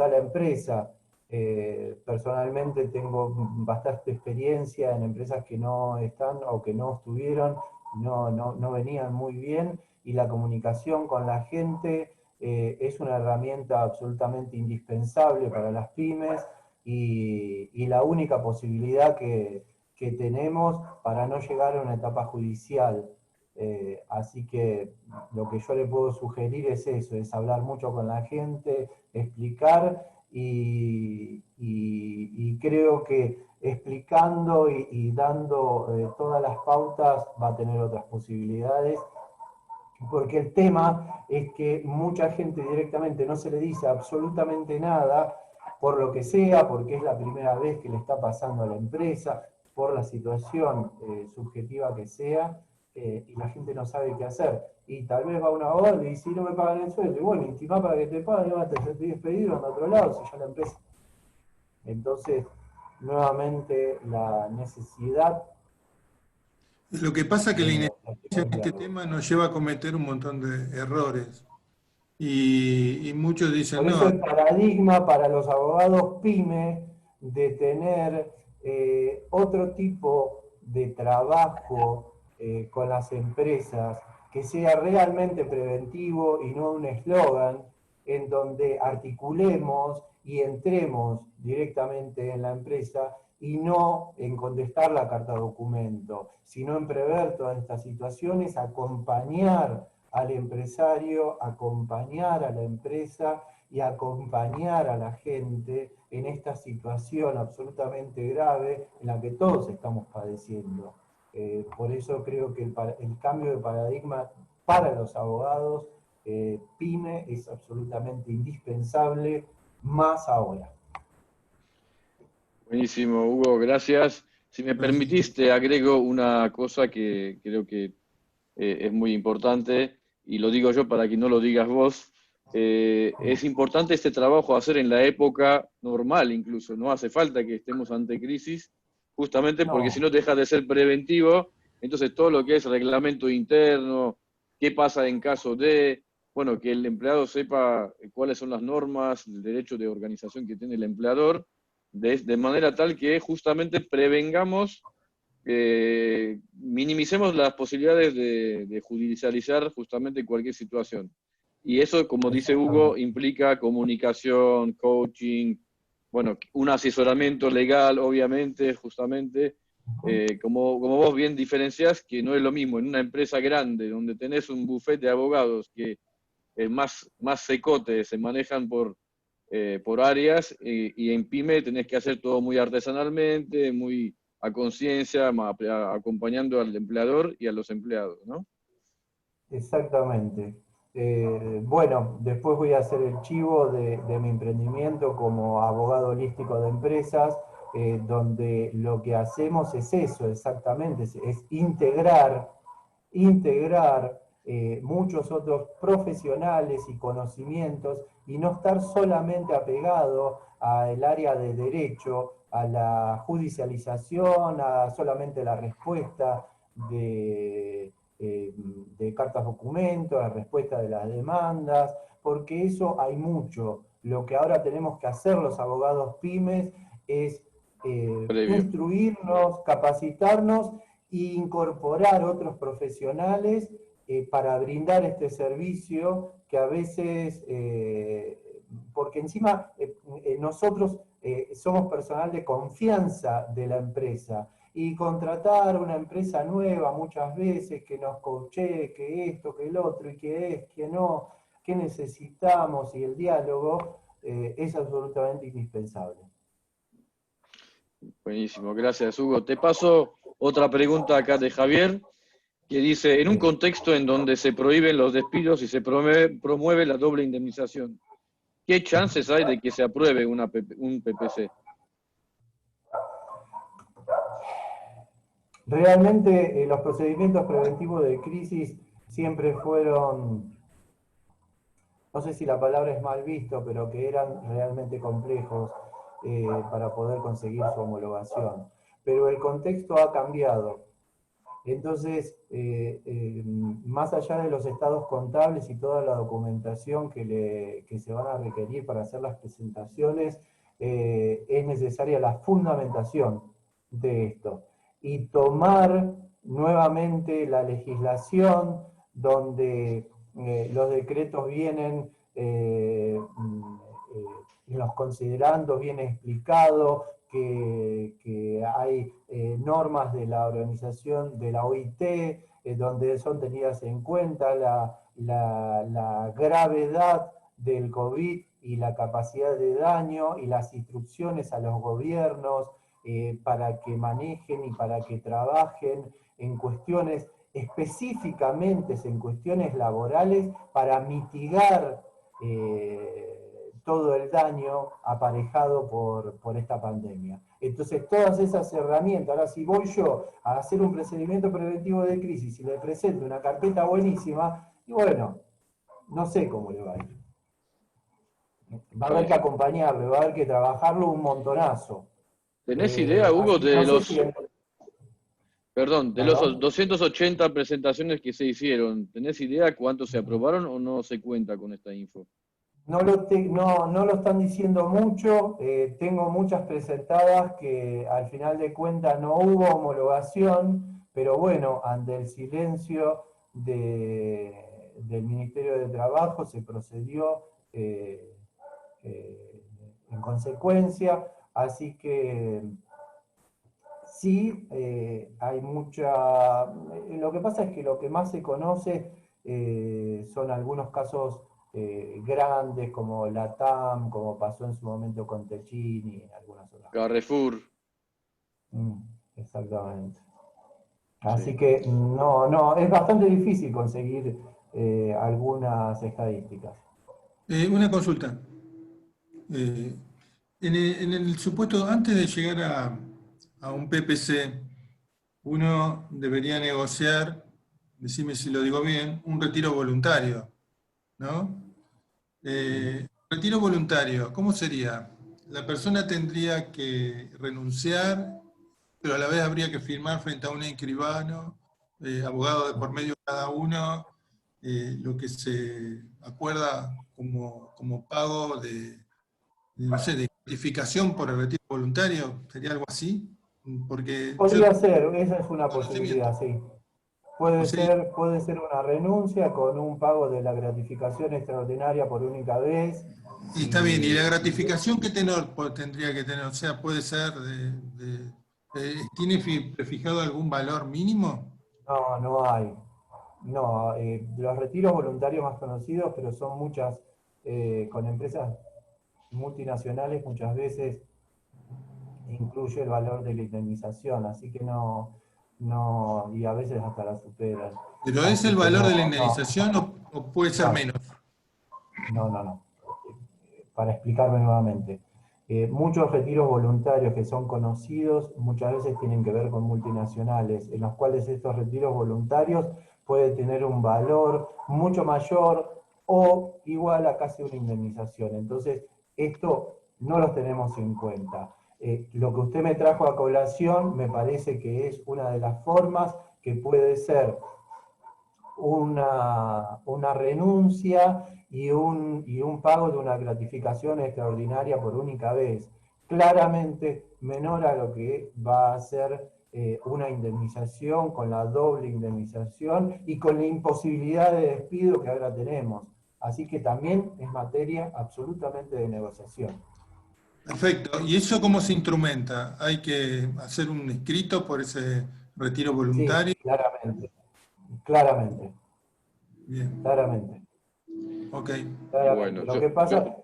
la empresa. Personalmente tengo bastante experiencia en empresas que no están o que no estuvieron no venían muy bien, y la comunicación con la gente es una herramienta absolutamente indispensable para las pymes, y la única posibilidad que tenemos para no llegar a una etapa judicial. Así que lo que yo le puedo sugerir es eso, es hablar mucho con la gente, explicar, y creo que explicando y dando todas las pautas va a tener otras posibilidades, porque el tema es que mucha gente directamente no se le dice absolutamente nada, por lo que sea, porque es la primera vez que le está pasando a la empresa, por la situación subjetiva que sea, y la gente no sabe qué hacer. Y tal vez va a un abogado y dice, no me pagan el sueldo, y bueno, intimá para que te paguen, no te estoy despedido en otro lado, si ya la empresa. Entonces, nuevamente, la necesidad.
Lo que pasa es que la inexperiencia en este tema nos lleva a cometer un montón de errores. Y muchos dicen,
Por eso
no,
el paradigma para los abogados pyme de tener otro tipo de trabajo con las empresas que sea realmente preventivo y no un eslogan, en donde articulemos y entremos directamente en la empresa y no en contestar la carta documento, sino en prever todas estas situaciones, acompañar al empresario, acompañar a la empresa y acompañar a la gente en esta situación absolutamente grave en la que todos estamos padeciendo. Por eso creo que el cambio de paradigma para los abogados pyme es absolutamente indispensable, más ahora.
Buenísimo, Hugo, gracias. Si me permitís, te agrego una cosa que creo que es muy importante, y lo digo yo para que no lo digas vos. Es importante este trabajo hacer en la época normal incluso, no hace falta que estemos ante crisis, justamente porque si no deja de ser preventivo. Entonces todo lo que es reglamento interno, qué pasa en caso de, bueno, que el empleado sepa cuáles son las normas, el derecho de organización que tiene el empleador, de manera tal que justamente prevengamos, minimicemos las posibilidades de judicializar justamente cualquier situación. Y eso, como dice Hugo, implica comunicación, coaching, bueno, un asesoramiento legal, obviamente, justamente, como vos bien diferenciás, que no es lo mismo en una empresa grande, donde tenés un buffet de abogados que más secote, se manejan por áreas, y en PYME tenés que hacer todo muy artesanalmente, muy a conciencia, acompañando al empleador y a los empleados, ¿no?
Exactamente. Bueno, después voy a hacer el chivo de mi emprendimiento como abogado holístico de empresas, donde lo que hacemos es eso, exactamente, es integrar muchos otros profesionales y conocimientos, y no estar solamente apegado al área de derecho, a la judicialización, a solamente la respuesta de cartas documentos, la respuesta de las demandas, porque eso hay mucho. Lo que ahora tenemos que hacer los abogados pymes es instruirnos, capacitarnos e incorporar otros profesionales para brindar este servicio que a veces, porque encima nosotros somos personal de confianza de la empresa, y contratar una empresa nueva muchas veces que nos coachee, que esto, que el otro, y que no, que necesitamos, y el diálogo es absolutamente indispensable.
Buenísimo, gracias, Hugo. Te paso otra pregunta acá de Javier, que dice, en un contexto en donde se prohíben los despidos y se promueve la doble indemnización, ¿qué chances hay de que se apruebe un PPC?
Realmente los procedimientos preventivos de crisis siempre fueron, no sé si la palabra es mal visto, pero que eran realmente complejos para poder conseguir su homologación. Pero el contexto ha cambiado. Entonces, más allá de los estados contables y toda la documentación que se van a requerir para hacer las presentaciones, es necesaria la fundamentación de esto. Y tomar nuevamente la legislación, donde los decretos vienen en los considerandos, viene explicado que hay normas de la organización de la OIT, donde son tenidas en cuenta la gravedad del COVID y la capacidad de daño y las instrucciones a los gobiernos para que manejen y para que trabajen en cuestiones específicamente en cuestiones laborales para mitigar todo el daño aparejado por esta pandemia. Entonces, todas esas herramientas, ahora si voy yo a hacer un procedimiento preventivo de crisis y le presento una carpeta buenísima, y bueno, no sé cómo le va a ir. Va a haber que acompañarlo, va a haber que trabajarlo un montonazo.
¿Tenés idea, Hugo, de
no
los...
sé si
Perdón, de los
¿Perdón?
280 presentaciones que se hicieron, ¿tenés idea cuántos se aprobaron o no se cuenta con esta info?
No lo están diciendo mucho, tengo muchas presentadas que al final de cuentas no hubo homologación, pero bueno, ante el silencio del Ministerio de Trabajo se procedió en consecuencia, así que sí, hay mucha... Lo que pasa es que lo que más se conoce son algunos casos grandes, como la TAM, como pasó en su momento con Techini y algunas otras.
Carrefour.
Exactamente. Así
Sí.
que no, es bastante difícil conseguir algunas estadísticas.
Una consulta. En el supuesto, antes de llegar a un PPC, uno debería negociar, decime si lo digo bien, un retiro voluntario, ¿no? Retiro voluntario, ¿cómo sería? La persona tendría que renunciar, pero a la vez habría que firmar frente a un escribano, abogado de por medio cada uno, lo que se acuerda como pago no sé, de gratificación por el retiro voluntario, ¿sería algo así? Porque yo
Podría ser, esa es una
conocimiento.
posibilidad, sí.
O sea,
Puede ser una renuncia con un pago de la gratificación extraordinaria por única vez.
y está bien, ¿y
Y
la gratificación qué tenor tendría que tener? O sea, puede ser ¿tiene prefijado algún valor mínimo?
no hay. No, los retiros voluntarios más conocidos, pero son muchas, con empresas multinacionales, muchas veces incluye el valor de la indemnización, así que y a veces hasta la superan.
¿Pero es el
Así que
valor de la indemnización o puede ser menos?
no. Para explicarme nuevamente. Muchos retiros voluntarios que son conocidos muchas veces tienen que ver con multinacionales, en los cuales estos retiros voluntarios pueden tener un valor mucho mayor o igual a casi una indemnización. Entonces, esto no los tenemos en cuenta. Lo que usted me trajo a colación me parece que es una de las formas que puede ser una renuncia y un pago de una gratificación extraordinaria por única vez, claramente menor a lo que va a ser una indemnización con la doble indemnización y con la imposibilidad de despido que ahora tenemos. Así que también es materia absolutamente de negociación.
Perfecto. ¿Y eso cómo se instrumenta? ¿Hay que hacer un escrito por ese retiro
Sí,
voluntario?
claramente.
Bien.
Claramente.
Ok.
Bueno,
Lo que pasa,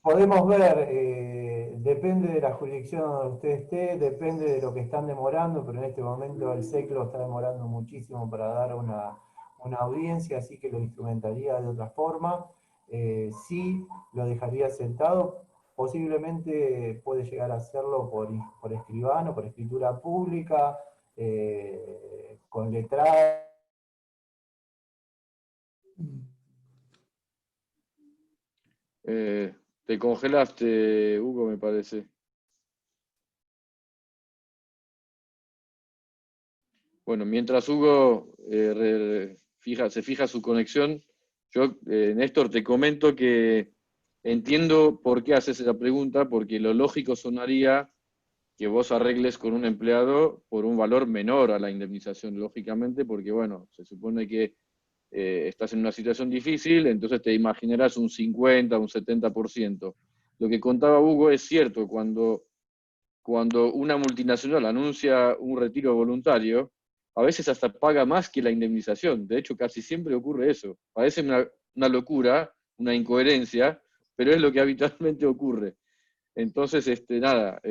podemos ver, depende de la jurisdicción donde usted esté, depende de lo que están demorando, pero en este momento el SECLO está demorando muchísimo para dar una audiencia, así que lo instrumentaría de otra forma. Sí, lo dejaría sentado, posiblemente puede llegar a hacerlo por escribano, por escritura pública, con letrada.
te congelaste, Hugo, me parece. Bueno, mientras Hugo se fija su conexión, yo, Néstor, te comento que entiendo por qué haces esa pregunta, porque lo lógico sonaría que vos arregles con un empleado por un valor menor a la indemnización, lógicamente, porque bueno, se supone que estás en una situación difícil, entonces te imaginarás un 50, un 70%. Lo que contaba Hugo es cierto, cuando una multinacional anuncia un retiro voluntario, a veces hasta paga más que la indemnización. De hecho, casi siempre ocurre eso. Parece una locura, una incoherencia, pero es lo que habitualmente ocurre. Entonces, nada,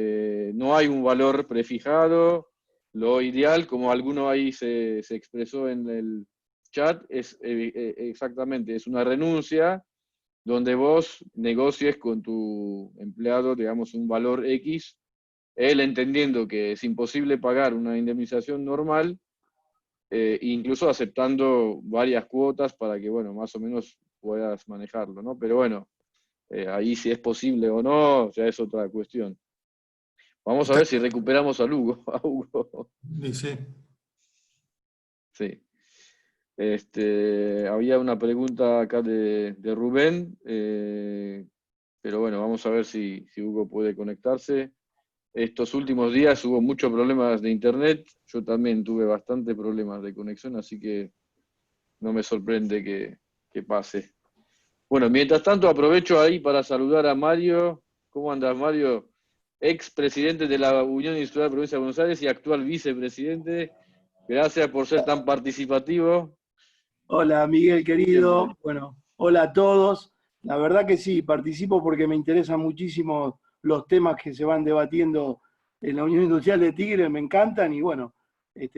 no hay un valor prefijado. Lo ideal, como alguno ahí se expresó en el chat, es exactamente, es una renuncia donde vos negocies con tu empleado, digamos, un valor X, él entendiendo que es imposible pagar una indemnización normal, incluso aceptando varias cuotas para que, bueno, más o menos puedas manejarlo, ¿no? Pero bueno, ahí si es posible o no, ya es otra cuestión. Vamos a ver si recuperamos a Hugo. A Hugo.
Sí.
Sí. Había una pregunta acá de Rubén, pero bueno, vamos a ver si Hugo puede conectarse. Estos últimos días hubo muchos problemas de internet, yo también tuve bastante problemas de conexión, así que no me sorprende que pase. Bueno, mientras tanto aprovecho ahí para saludar a Mario. ¿Cómo andas, Mario? Ex presidente de la Unión Industrial de la Provincia de Buenos Aires y actual vicepresidente. Gracias por ser tan participativo.
Hola, Miguel querido.
Siempre.
Bueno, hola a todos. La verdad que sí, participo porque me interesan muchísimo los temas que se van debatiendo en la Unión Industrial de Tigre, me encantan y bueno,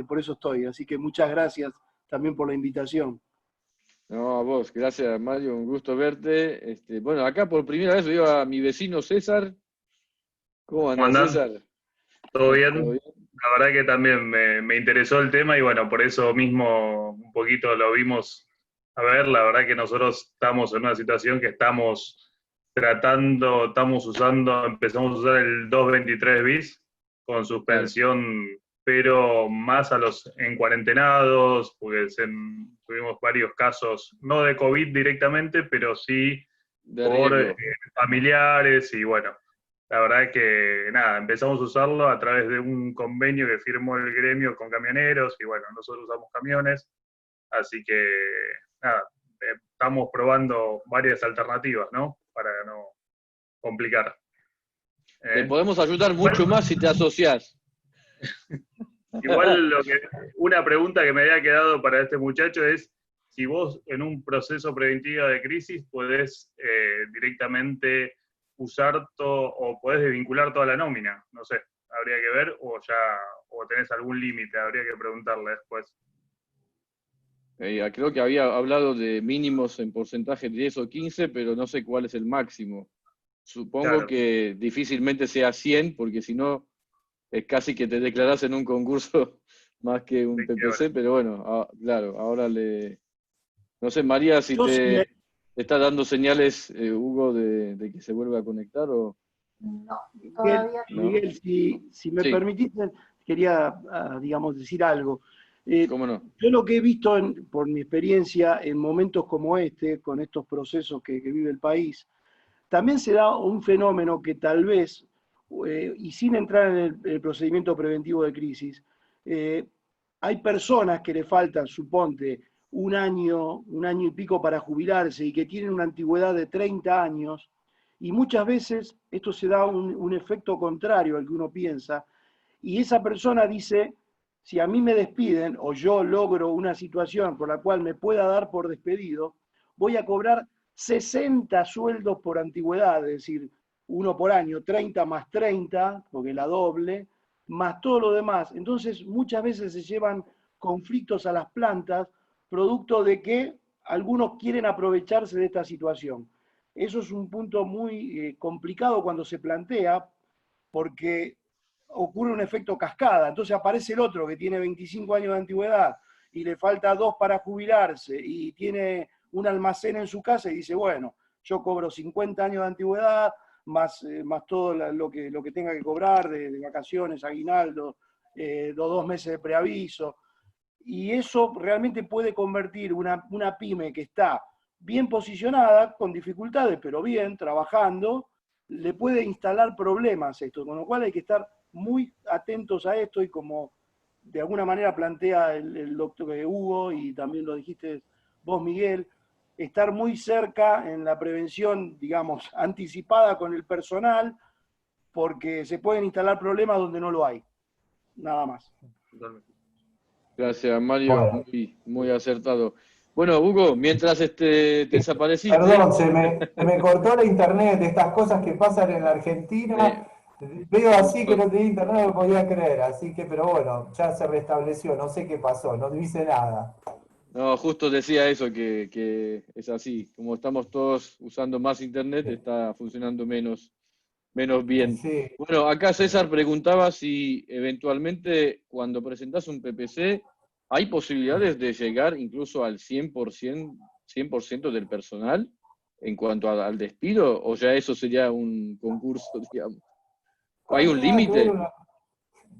por eso estoy. Así que muchas gracias también por la invitación.
No, a vos, gracias, Mario, un gusto verte. Bueno, acá por primera vez veo a mi vecino César. ¿Cómo
¿Cómo
andas,
andan?
César?
¿Todo
¿Todo
bien?
bien?
La verdad que también me interesó el tema y bueno, por eso mismo un poquito lo vimos a ver. La verdad que nosotros estamos en una situación que estamos tratando, empezamos a usar el 223 bis con
Claro,
suspensión, pero más a los encuarentenados, porque tuvimos varios casos, no de COVID directamente, pero sí
de
por
riesgo.
familiares y bueno. La verdad que nada, empezamos a usarlo a través de un convenio que firmó el gremio con camioneros y bueno, nosotros usamos camiones, así que nada, estamos probando varias alternativas, ¿no? Para no complicar.
Te
¿Eh?
podemos ayudar mucho
Bueno,
más si te asociás.
igual una pregunta que me había quedado para este muchacho es si vos en un proceso preventivo de crisis podés directamente usar todo o podés desvincular toda la nómina, no sé, habría que ver o tenés algún límite, habría que preguntarle después.
Creo que había hablado de mínimos en porcentaje 10 o 15, pero no sé cuál es el máximo. Supongo
Claro,
que difícilmente sea 100, porque si no, es casi que te declarás en un concurso más que un
de quiebra.
PPC, pero bueno, claro, ahora no sé, María, si
Yo sí
te está dando señales, Hugo, de que se vuelva a conectar o
No,
Miguel,
todavía no.
no.
Miguel, si me
Sí,
permitiste, quería, digamos, decir algo.
cómo no.
Yo lo que he visto por mi experiencia en momentos como este, con estos procesos que vive el país, también se da un fenómeno que tal vez, y sin entrar en el procedimiento preventivo de crisis, hay personas que le faltan, suponte, un año y pico para jubilarse y que tienen una antigüedad de 30 años, y muchas veces esto se da un efecto contrario al que uno piensa, y esa persona dice, si a mí me despiden o yo logro una situación por la cual me pueda dar por despedido, voy a cobrar 60 sueldos por antigüedad, es decir, uno por año, 30 más 30, porque la doble, más todo lo demás. Entonces, muchas veces se llevan conflictos a las plantas, producto de que algunos quieren aprovecharse de esta situación. Eso es un punto muy complicado cuando se plantea, porque ocurre un efecto cascada. Entonces aparece el otro que tiene 25 años de antigüedad y le falta 2 para jubilarse y tiene un almacén en su casa y dice, bueno, yo cobro 50 años de antigüedad, más todo lo que tenga que cobrar de vacaciones, aguinaldo, 2 meses de preaviso. Y eso realmente puede convertir una pyme que está bien posicionada, con dificultades, pero bien, trabajando, le puede instalar problemas esto, con lo cual hay que estar muy atentos a esto y como de alguna manera plantea el doctor Hugo y también lo dijiste vos, Miguel, estar muy cerca en la prevención, digamos, anticipada con el personal, porque se pueden instalar problemas donde no lo hay. Nada más.
Gracias, Mario,
Bueno.
muy acertado. Bueno, Hugo, mientras te desapareciste...
Perdón, se me cortó la internet, estas cosas que pasan en la Argentina. Veo así que no tenía internet, no lo podía creer, así que, pero bueno, ya se restableció, no sé qué pasó, no dice nada.
No, justo decía eso, que es así. Como estamos todos usando más internet, está funcionando menos bien.
Sí.
Bueno, acá César preguntaba si eventualmente cuando presentás un PPC, ¿hay posibilidades de llegar incluso al 100% del personal en cuanto al despido? ¿O ya eso sería un concurso, digamos? ¿O hay un límite?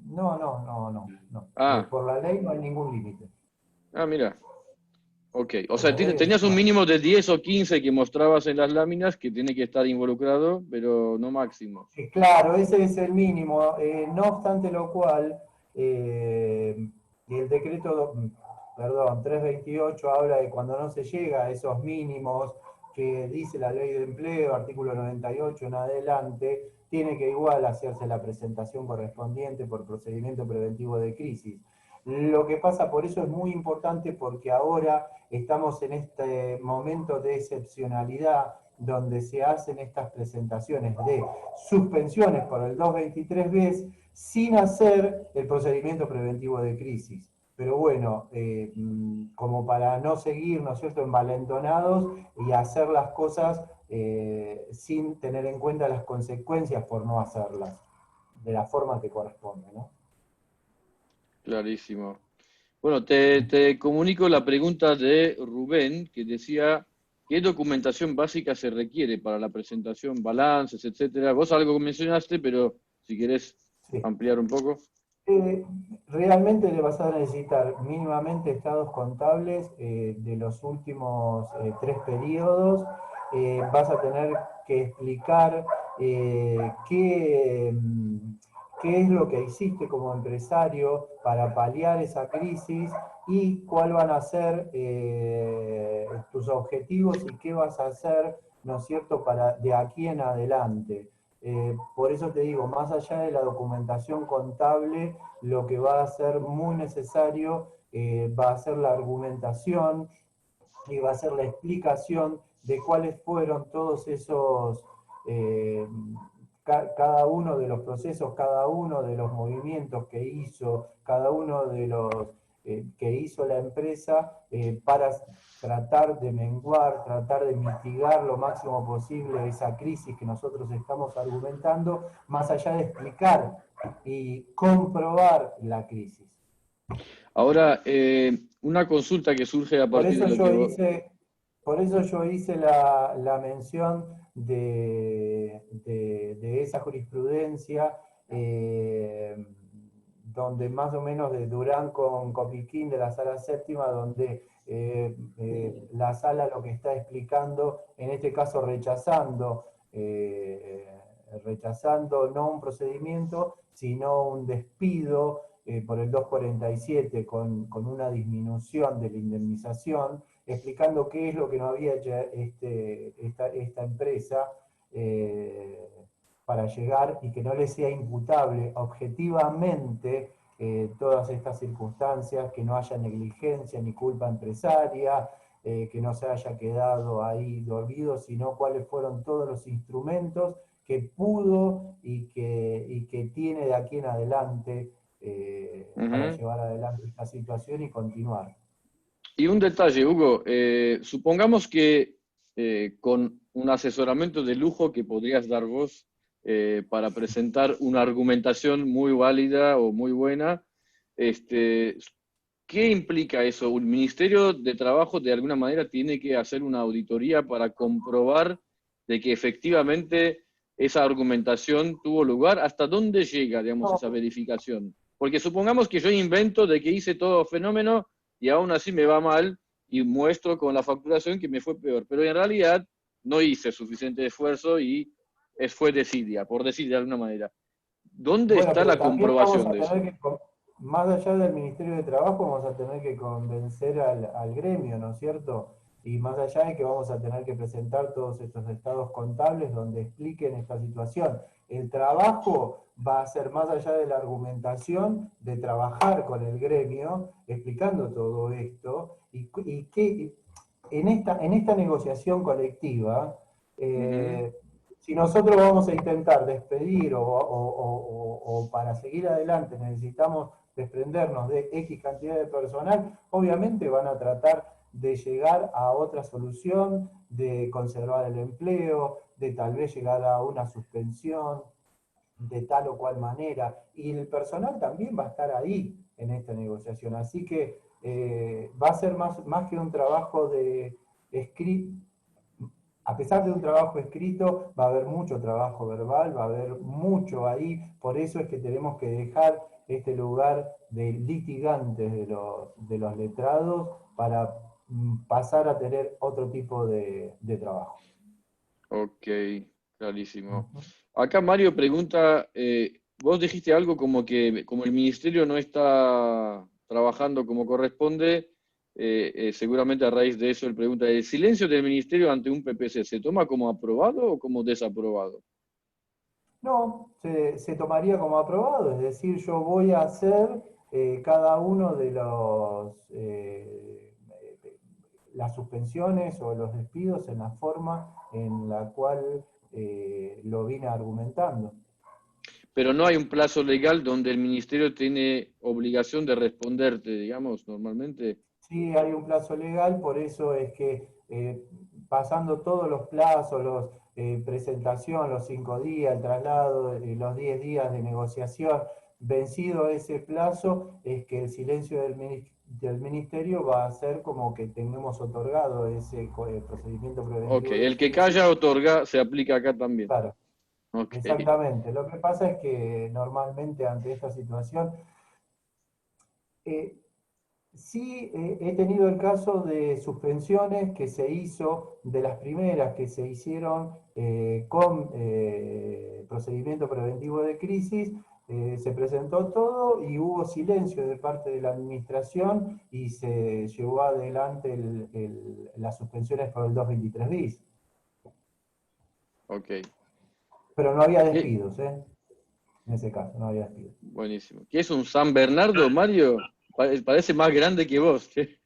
No.
Ah,
Por la ley no hay ningún límite.
mira. Ok, o
Por
sea,
la ley
tenías un
no.
mínimo de 10 o 15 que mostrabas en las láminas que tiene que estar involucrado, pero no máximo.
Claro, ese es el mínimo. No obstante lo cual, el decreto, perdón, 328 habla de cuando no se llega a esos mínimos que dice la ley de empleo, artículo 98 en adelante, tiene que igual hacerse la presentación correspondiente por procedimiento preventivo de crisis. Lo que pasa, por eso es muy importante, porque ahora estamos en este momento de excepcionalidad donde se hacen estas presentaciones de suspensiones por el 223B sin hacer el procedimiento preventivo de crisis. Pero bueno, como para no seguir, ¿no es cierto?, envalentonados y hacer las cosas sin tener en cuenta las consecuencias por no hacerlas de la forma que corresponde, ¿no?
Clarísimo. Bueno, te comunico la pregunta de Rubén, que decía, ¿qué documentación básica se requiere para la presentación, balances, etcétera? Vos algo mencionaste, pero si querés ampliar un poco.
Realmente le vas a necesitar mínimamente estados contables de los últimos 3 periodos. Vas a tener que explicar qué es lo que hiciste como empresario para paliar esa crisis y cuáles van a ser tus objetivos y qué vas a hacer, ¿no es cierto?, para de aquí en adelante. Por eso te digo, más allá de la documentación contable, lo que va a ser muy necesario va a ser la argumentación y va a ser la explicación de cuáles fueron todos esos, cada uno de los procesos, cada uno de los movimientos que hizo, cada uno de los que hizo la empresa para tratar de menguar, tratar de mitigar lo máximo posible esa crisis que nosotros estamos argumentando, más allá de explicar y comprobar la crisis.
Ahora, una consulta que surge a partir de lo que vos...
Por eso yo hice la mención de esa jurisprudencia, donde más o menos de Durán con Copiquín de la Sala Séptima, donde la sala lo que está explicando, en este caso rechazando no un procedimiento, sino un despido por el 247 con una disminución de la indemnización, explicando qué es lo que no había hecho esta empresa para llegar y que no le sea imputable objetivamente todas estas circunstancias, que no haya negligencia ni culpa empresaria, que no se haya quedado ahí dormido, sino cuáles fueron todos los instrumentos que pudo y que tiene de aquí en adelante para llevar adelante esta situación y continuar.
Y un detalle, Hugo, supongamos que con un asesoramiento de lujo que podrías dar vos para presentar una argumentación muy válida o muy buena, ¿qué implica eso? ¿Un Ministerio de Trabajo de alguna manera tiene que hacer una auditoría para comprobar de que efectivamente esa argumentación tuvo lugar? ¿Hasta dónde llega, digamos, esa verificación? Porque supongamos que yo invento de que hice todo fenómeno y aún así me va mal y muestro con la facturación que me fue peor, pero en realidad no hice suficiente esfuerzo y fue desidia, por decir de alguna manera. ¿Dónde
Bueno,
está
pero
la
también vamos
comprobación
a
de eso?
tener que, más allá del Ministerio de Trabajo, vamos a tener que convencer al gremio, ¿no es cierto? Y más allá de que vamos a tener que presentar todos estos estados contables donde expliquen esta situación. El trabajo va a ser, más allá de la argumentación, de trabajar con el gremio, explicando todo esto, y que en esta negociación colectiva,
Ujú.
si nosotros vamos a intentar despedir o para seguir adelante necesitamos desprendernos de X cantidad de personal, obviamente van a tratar de llegar a otra solución, de conservar el empleo, de tal vez llegar a una suspensión de tal o cual manera. Y el personal también va a estar ahí en esta negociación. Así que va a ser más que un trabajo de escrito. A pesar de un trabajo escrito, va a haber mucho trabajo verbal, va a haber mucho ahí, por eso es que tenemos que dejar este lugar de litigantes de los letrados para pasar a tener otro tipo de trabajo.
Ok, clarísimo. Acá Mario pregunta, vos dijiste algo como que como el ministerio no está trabajando como corresponde, seguramente a raíz de eso él pregunta, ¿el silencio del ministerio ante un PPC se toma como aprobado o como desaprobado?
No, se tomaría como aprobado, es decir, yo voy a hacer cada uno de las suspensiones o los despidos en la forma en la cual lo vine argumentando.
Pero no hay un plazo legal donde el ministerio tiene obligación de responderte, digamos, normalmente.
Sí, hay un plazo legal, por eso es que pasando todos los plazos, presentación, los 5 días, el traslado, los 10 días de negociación, vencido ese plazo, es que el silencio del ministerio va a ser como que tenemos otorgado ese procedimiento
Ok,
preventivo de
el que
crisis.
calla otorga se aplica acá también.
Claro,
Ok,
exactamente. Lo que pasa es que normalmente ante esta situación, eh, sí, he tenido el caso de suspensiones que se hizo, de las primeras que se hicieron con procedimiento preventivo de crisis, se presentó todo y hubo silencio de parte de la administración y se llevó adelante las suspensiones por el 223 bis.
ok.
Pero no había
¿Qué?
despidos, ¿eh? En ese caso, no había despidos.
Buenísimo. ¿Qué es un San Bernardo, Mario? Parece más grande que vos. ¿Qué?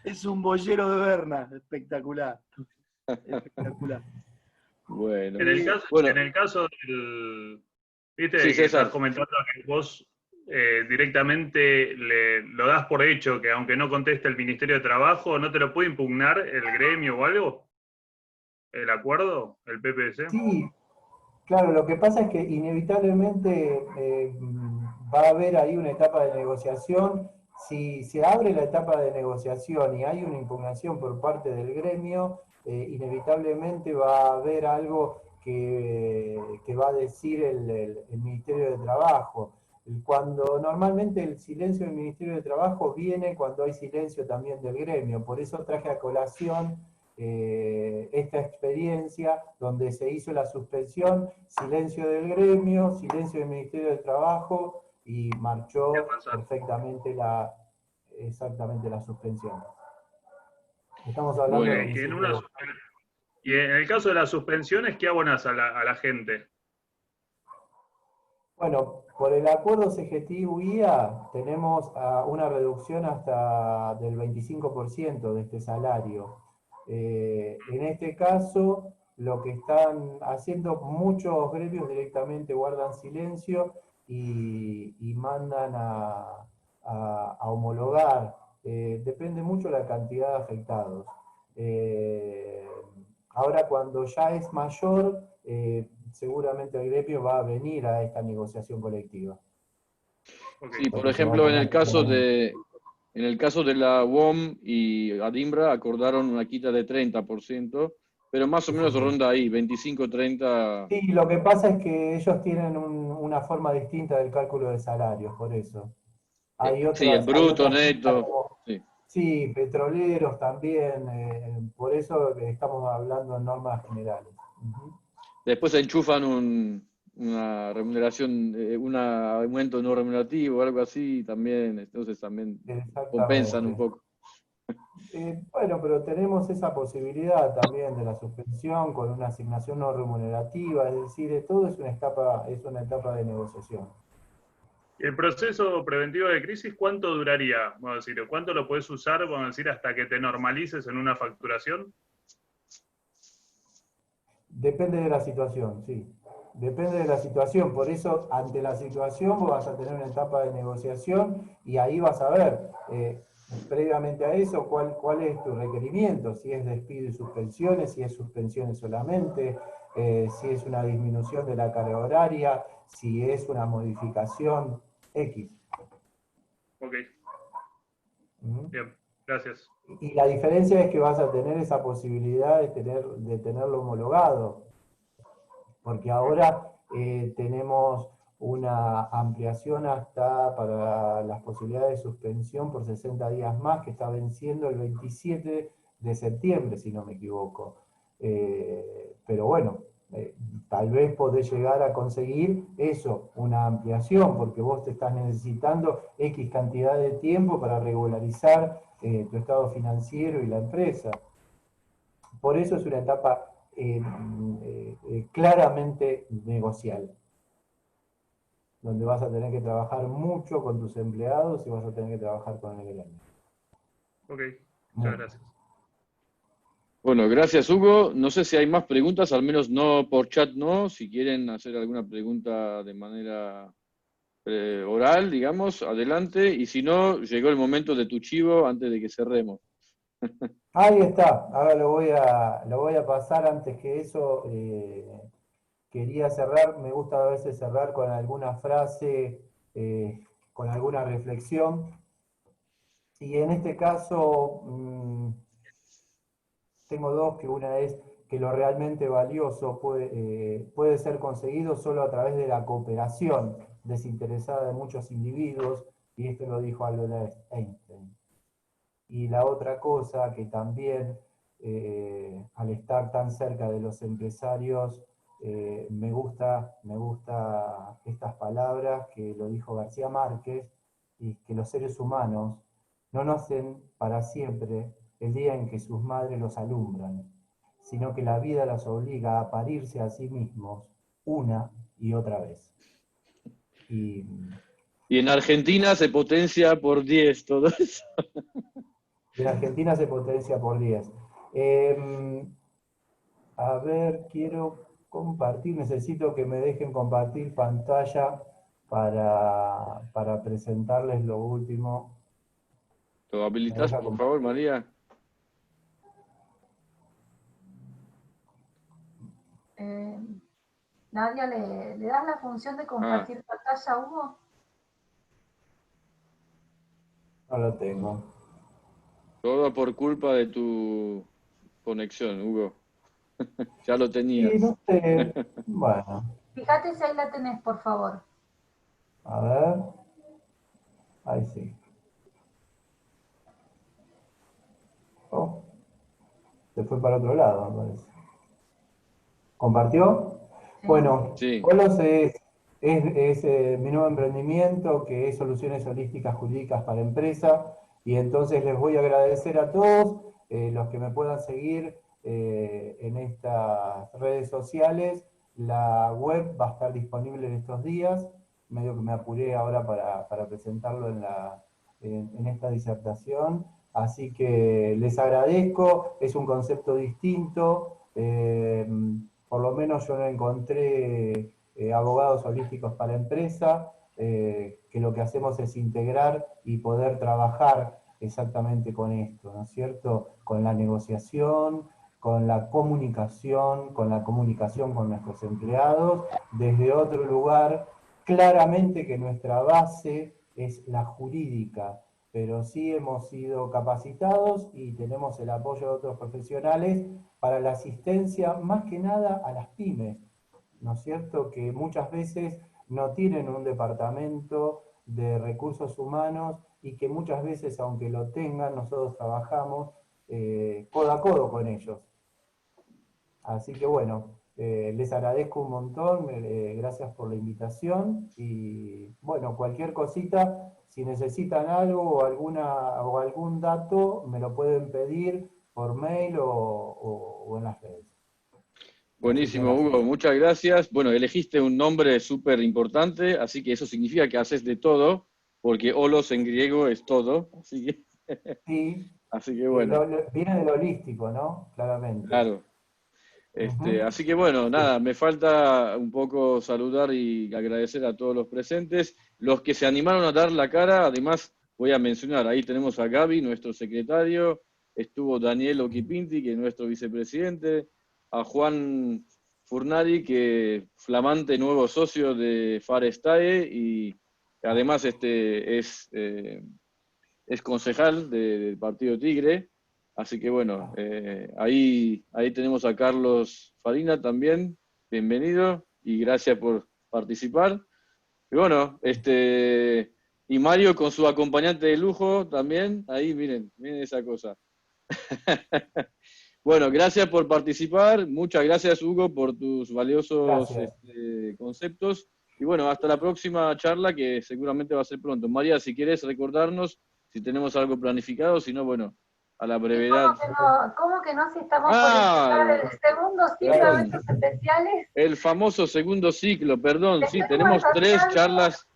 Es un boyero de Berna, espectacular. Espectacular.
Bueno.
En el caso del, viste,
Sí,
que estás
César.
comentando que vos directamente lo das por hecho, que aunque no conteste el Ministerio de Trabajo, ¿no te lo puede impugnar el gremio o algo? ¿El acuerdo? ¿El PPC?
Sí, claro, lo que pasa es que inevitablemente va a haber ahí una etapa de negociación. Si se abre la etapa de negociación y hay una impugnación por parte del gremio, inevitablemente va a haber algo que va a decir el Ministerio de Trabajo. Cuando normalmente el silencio del Ministerio de Trabajo viene cuando hay silencio también del gremio. Por eso traje a colación esta experiencia donde se hizo la suspensión, silencio del gremio, silencio del Ministerio del Trabajo y marchó exactamente la suspensión. Estamos hablando de
Bueno,
principios.
Y en el caso de las suspensiones, ¿qué abonas a la gente?
Bueno, por el acuerdo CGT-UIA tenemos una reducción hasta del 25% de este salario. En este caso, lo que están haciendo muchos gremios directamente guardan silencio y mandan a homologar. Depende mucho la cantidad de afectados. Eh, Ahora, cuando ya es mayor, seguramente el gremio va a venir a esta negociación colectiva.
sí, por
Porque se va a
ejemplo, en el
tomar
caso
claramente.
de la UOM y Adimbra acordaron una quita de 30%, pero más o menos ronda ahí, 25-30.
Sí, lo que pasa es que ellos tienen una forma distinta del cálculo de salarios, por eso.
Sí, el
Hay
bruto,
otras listas
neto.
como,
Sí.
sí, petroleros también, por eso estamos hablando en normas generales. Ujú.
Después enchufan una remuneración, un aumento no remunerativo o algo así, también, entonces también compensan un
Exactamente.
poco.
Bueno, pero tenemos esa posibilidad también de la suspensión con una asignación no remunerativa, es decir, todo es una etapa de negociación.
¿El proceso preventivo de crisis cuánto duraría? Vamos a decir, ¿cuánto lo puedes usar, vamos a decir, hasta que te normalices en una facturación?
Depende de la situación, sí. Depende de la situación. Por eso, ante la situación, vos vas a tener una etapa de negociación y ahí vas a ver, previamente a eso, cuál es tu requerimiento. Si es despido y suspensiones, si es suspensiones solamente, si es una disminución de la carga horaria, si es una modificación X.
Ok,
¿Mm?
bien, gracias.
Y la diferencia es que vas a tener esa posibilidad de tenerlo homologado, porque ahora tenemos una ampliación hasta para las posibilidades de suspensión por 60 días más, que está venciendo el 27 de septiembre, si no me equivoco. Pero bueno, tal vez podés llegar a conseguir eso, una ampliación, porque vos te estás necesitando X cantidad de tiempo para regularizar tu estado financiero y la empresa. Por eso es una etapa claramente negocial, donde vas a tener que trabajar mucho con tus empleados y vas a tener que trabajar con el gremio.
Ok, muchas
Mucho.
gracias.
Bueno, gracias Hugo. No sé si hay más preguntas, al menos no por chat, no. Si quieren hacer alguna pregunta de manera oral, digamos, adelante. Y si no, llegó el momento de tu chivo antes de que cerremos.
Ahí está, ahora lo voy a pasar. Antes que eso. Quería cerrar, me gusta a veces cerrar con alguna frase, con alguna reflexión. Y en este caso tengo dos, que una es que lo realmente valioso puede ser conseguido solo a través de la cooperación desinteresada de muchos individuos, y esto lo dijo Albert Einstein. Y la otra cosa que también, al estar tan cerca de los empresarios, me gusta estas palabras que lo dijo García Márquez, y que los seres humanos no nacen para siempre el día en que sus madres los alumbran, sino que la vida los obliga a parirse a sí mismos una y otra vez. Y
Y en Argentina se potencia por 10 todo eso.
en Argentina se potencia por 10. A ver, quiero compartir, necesito que me dejen compartir pantalla para presentarles lo último.
¿Lo
¿Me
habilitas,
deja
por favor,
compartir?
María?
Nadia, ¿le das la función de
Ah,
compartir pantalla, Hugo?
No lo tengo.
todo por culpa de tu conexión, Hugo. Ya lo
Y
tenías.
no sé, bueno,
Fíjate si ahí la tenés, por favor.
a ver, ahí sí. Oh, se fue para otro lado, me parece. ¿Compartió?
Sí.
Bueno,
Sí.
Polos es mi nuevo emprendimiento, que es soluciones holísticas jurídicas para empresa, y entonces les voy a agradecer a todos los que me puedan seguir en estas redes sociales. La web va a estar disponible en estos días, medio que me apuré ahora para presentarlo en esta disertación, así que les agradezco, es un concepto distinto. Por lo menos yo no encontré abogados holísticos para empresa, que lo que hacemos es integrar y poder trabajar exactamente con esto, ¿no es cierto? Con la negociación, con la comunicación con nuestros empleados, desde otro lugar. Claramente que nuestra base es la jurídica, pero sí hemos sido capacitados y tenemos el apoyo de otros profesionales para la asistencia más que nada a las pymes, ¿no es cierto? Que muchas veces no tienen un departamento de recursos humanos y que muchas veces, aunque lo tengan, nosotros trabajamos codo a codo con ellos. Así que bueno, Les agradezco un montón, gracias por la invitación y bueno, cualquier cosita, si necesitan algo o algún dato, me lo pueden pedir por mail o en las redes.
Buenísimo,
Muchísimas
Hugo, muchas gracias. Bueno, elegiste un nombre súper importante, así que eso significa que haces de todo, porque holos en griego es todo,
sí,
así que bueno,
viene del holístico, ¿no? Claramente.
claro. Así que bueno, nada, me falta un poco saludar y agradecer a todos los presentes. Los que se animaron a dar la cara, además voy a mencionar, ahí tenemos a Gaby, nuestro secretario, estuvo Daniel Oquipinti, que es nuestro vicepresidente, a Juan Furnari, que flamante nuevo socio de Farestae y además es concejal del Partido Tigre. Así que bueno, ahí tenemos a Carlos Farina también, bienvenido y gracias por participar. Y bueno, y Mario con su acompañante de lujo también, ahí miren esa cosa. Bueno, gracias por participar, muchas gracias Hugo por tus valiosos conceptos. Y bueno, hasta la próxima charla que seguramente va a ser pronto. María, si quieres recordarnos si tenemos algo planificado, si no, bueno, a la brevedad.
¿Cómo que no si estamos por empezar el segundo ciclo de eventos especiales?
El famoso segundo ciclo, perdón, sí,
Estoy
tenemos 3
whatsappeando.
charlas.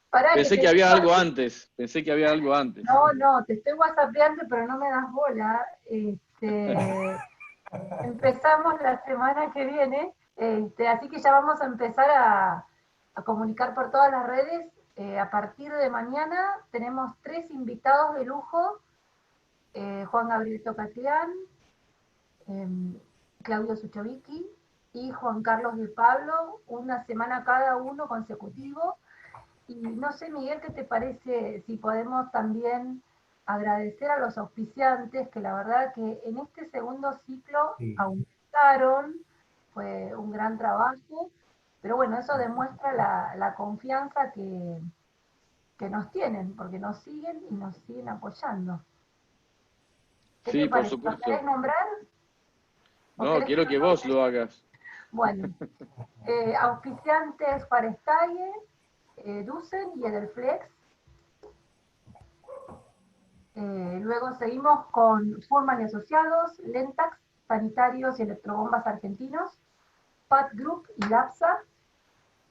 Pará,
Pensé que había algo antes, pensé que había algo antes.
No, te estoy whatsappeando, pero no me das bola. Empezamos la semana que viene, así que ya vamos a empezar a comunicar por todas las redes. A partir de mañana tenemos 3 invitados de lujo, Juan Gabriel Tocatián, Claudio Suchovicki y Juan Carlos de Pablo, una semana cada uno consecutivo. Y no sé, Miguel, ¿qué te parece si podemos también agradecer a los auspiciantes, que la verdad que en este segundo ciclo aumentaron, fue un gran trabajo, pero bueno, eso demuestra la confianza que nos tienen, porque nos siguen y nos siguen apoyando. ¿Qué te parece?
Por supuesto.
¿Lo querés nombrar?
No, quiero que vos lo hagas.
Bueno, auspiciantes Farestae, Dusen y Edelflex. Luego seguimos con Furman y Asociados, Lentax, Sanitarios y Electrobombas Argentinos, Pat Group y LAPSA.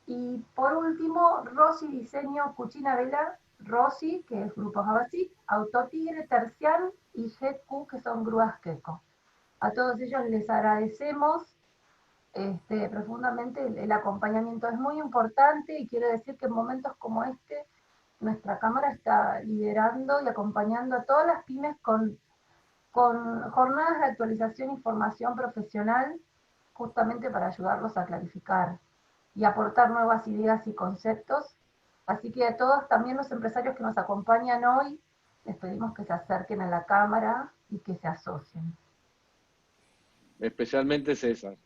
Y por último, Rossi Diseño Cucina Vela, Rossi, que es Grupo Javasí, Autotigre, Tercian y GQ, que son grúas Queco. A todos ellos les agradecemos profundamente el acompañamiento. Es muy importante y quiero decir que en momentos como este, nuestra Cámara está liderando y acompañando a todas las pymes con jornadas de actualización y formación profesional, justamente para ayudarlos a clarificar y aportar nuevas ideas y conceptos. Así que a todos, también los empresarios que nos acompañan hoy, les pedimos que se acerquen a la Cámara y que se asocien.
Especialmente César.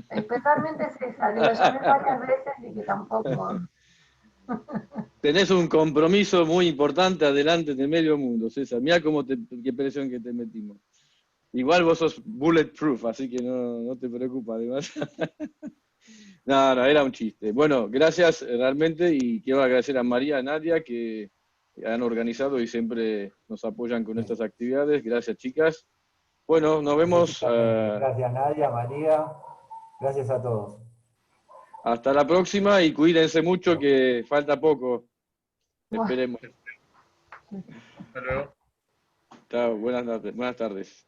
Especialmente César, que lo llamé varias veces y que tampoco...
Tenés un compromiso muy importante adelante de medio mundo, César. Mirá qué presión que te metimos. Igual vos sos bulletproof, así que no te preocupes, además. No, era un chiste. Bueno, gracias realmente y quiero agradecer a María y a Nadia que han organizado y siempre nos apoyan con estas actividades. Gracias, chicas. Bueno, nos vemos.
Gracias, Nadia, María. Gracias a todos.
Hasta la próxima y cuídense mucho que falta poco. Esperemos.
Hasta luego.
Chao, buenas tardes.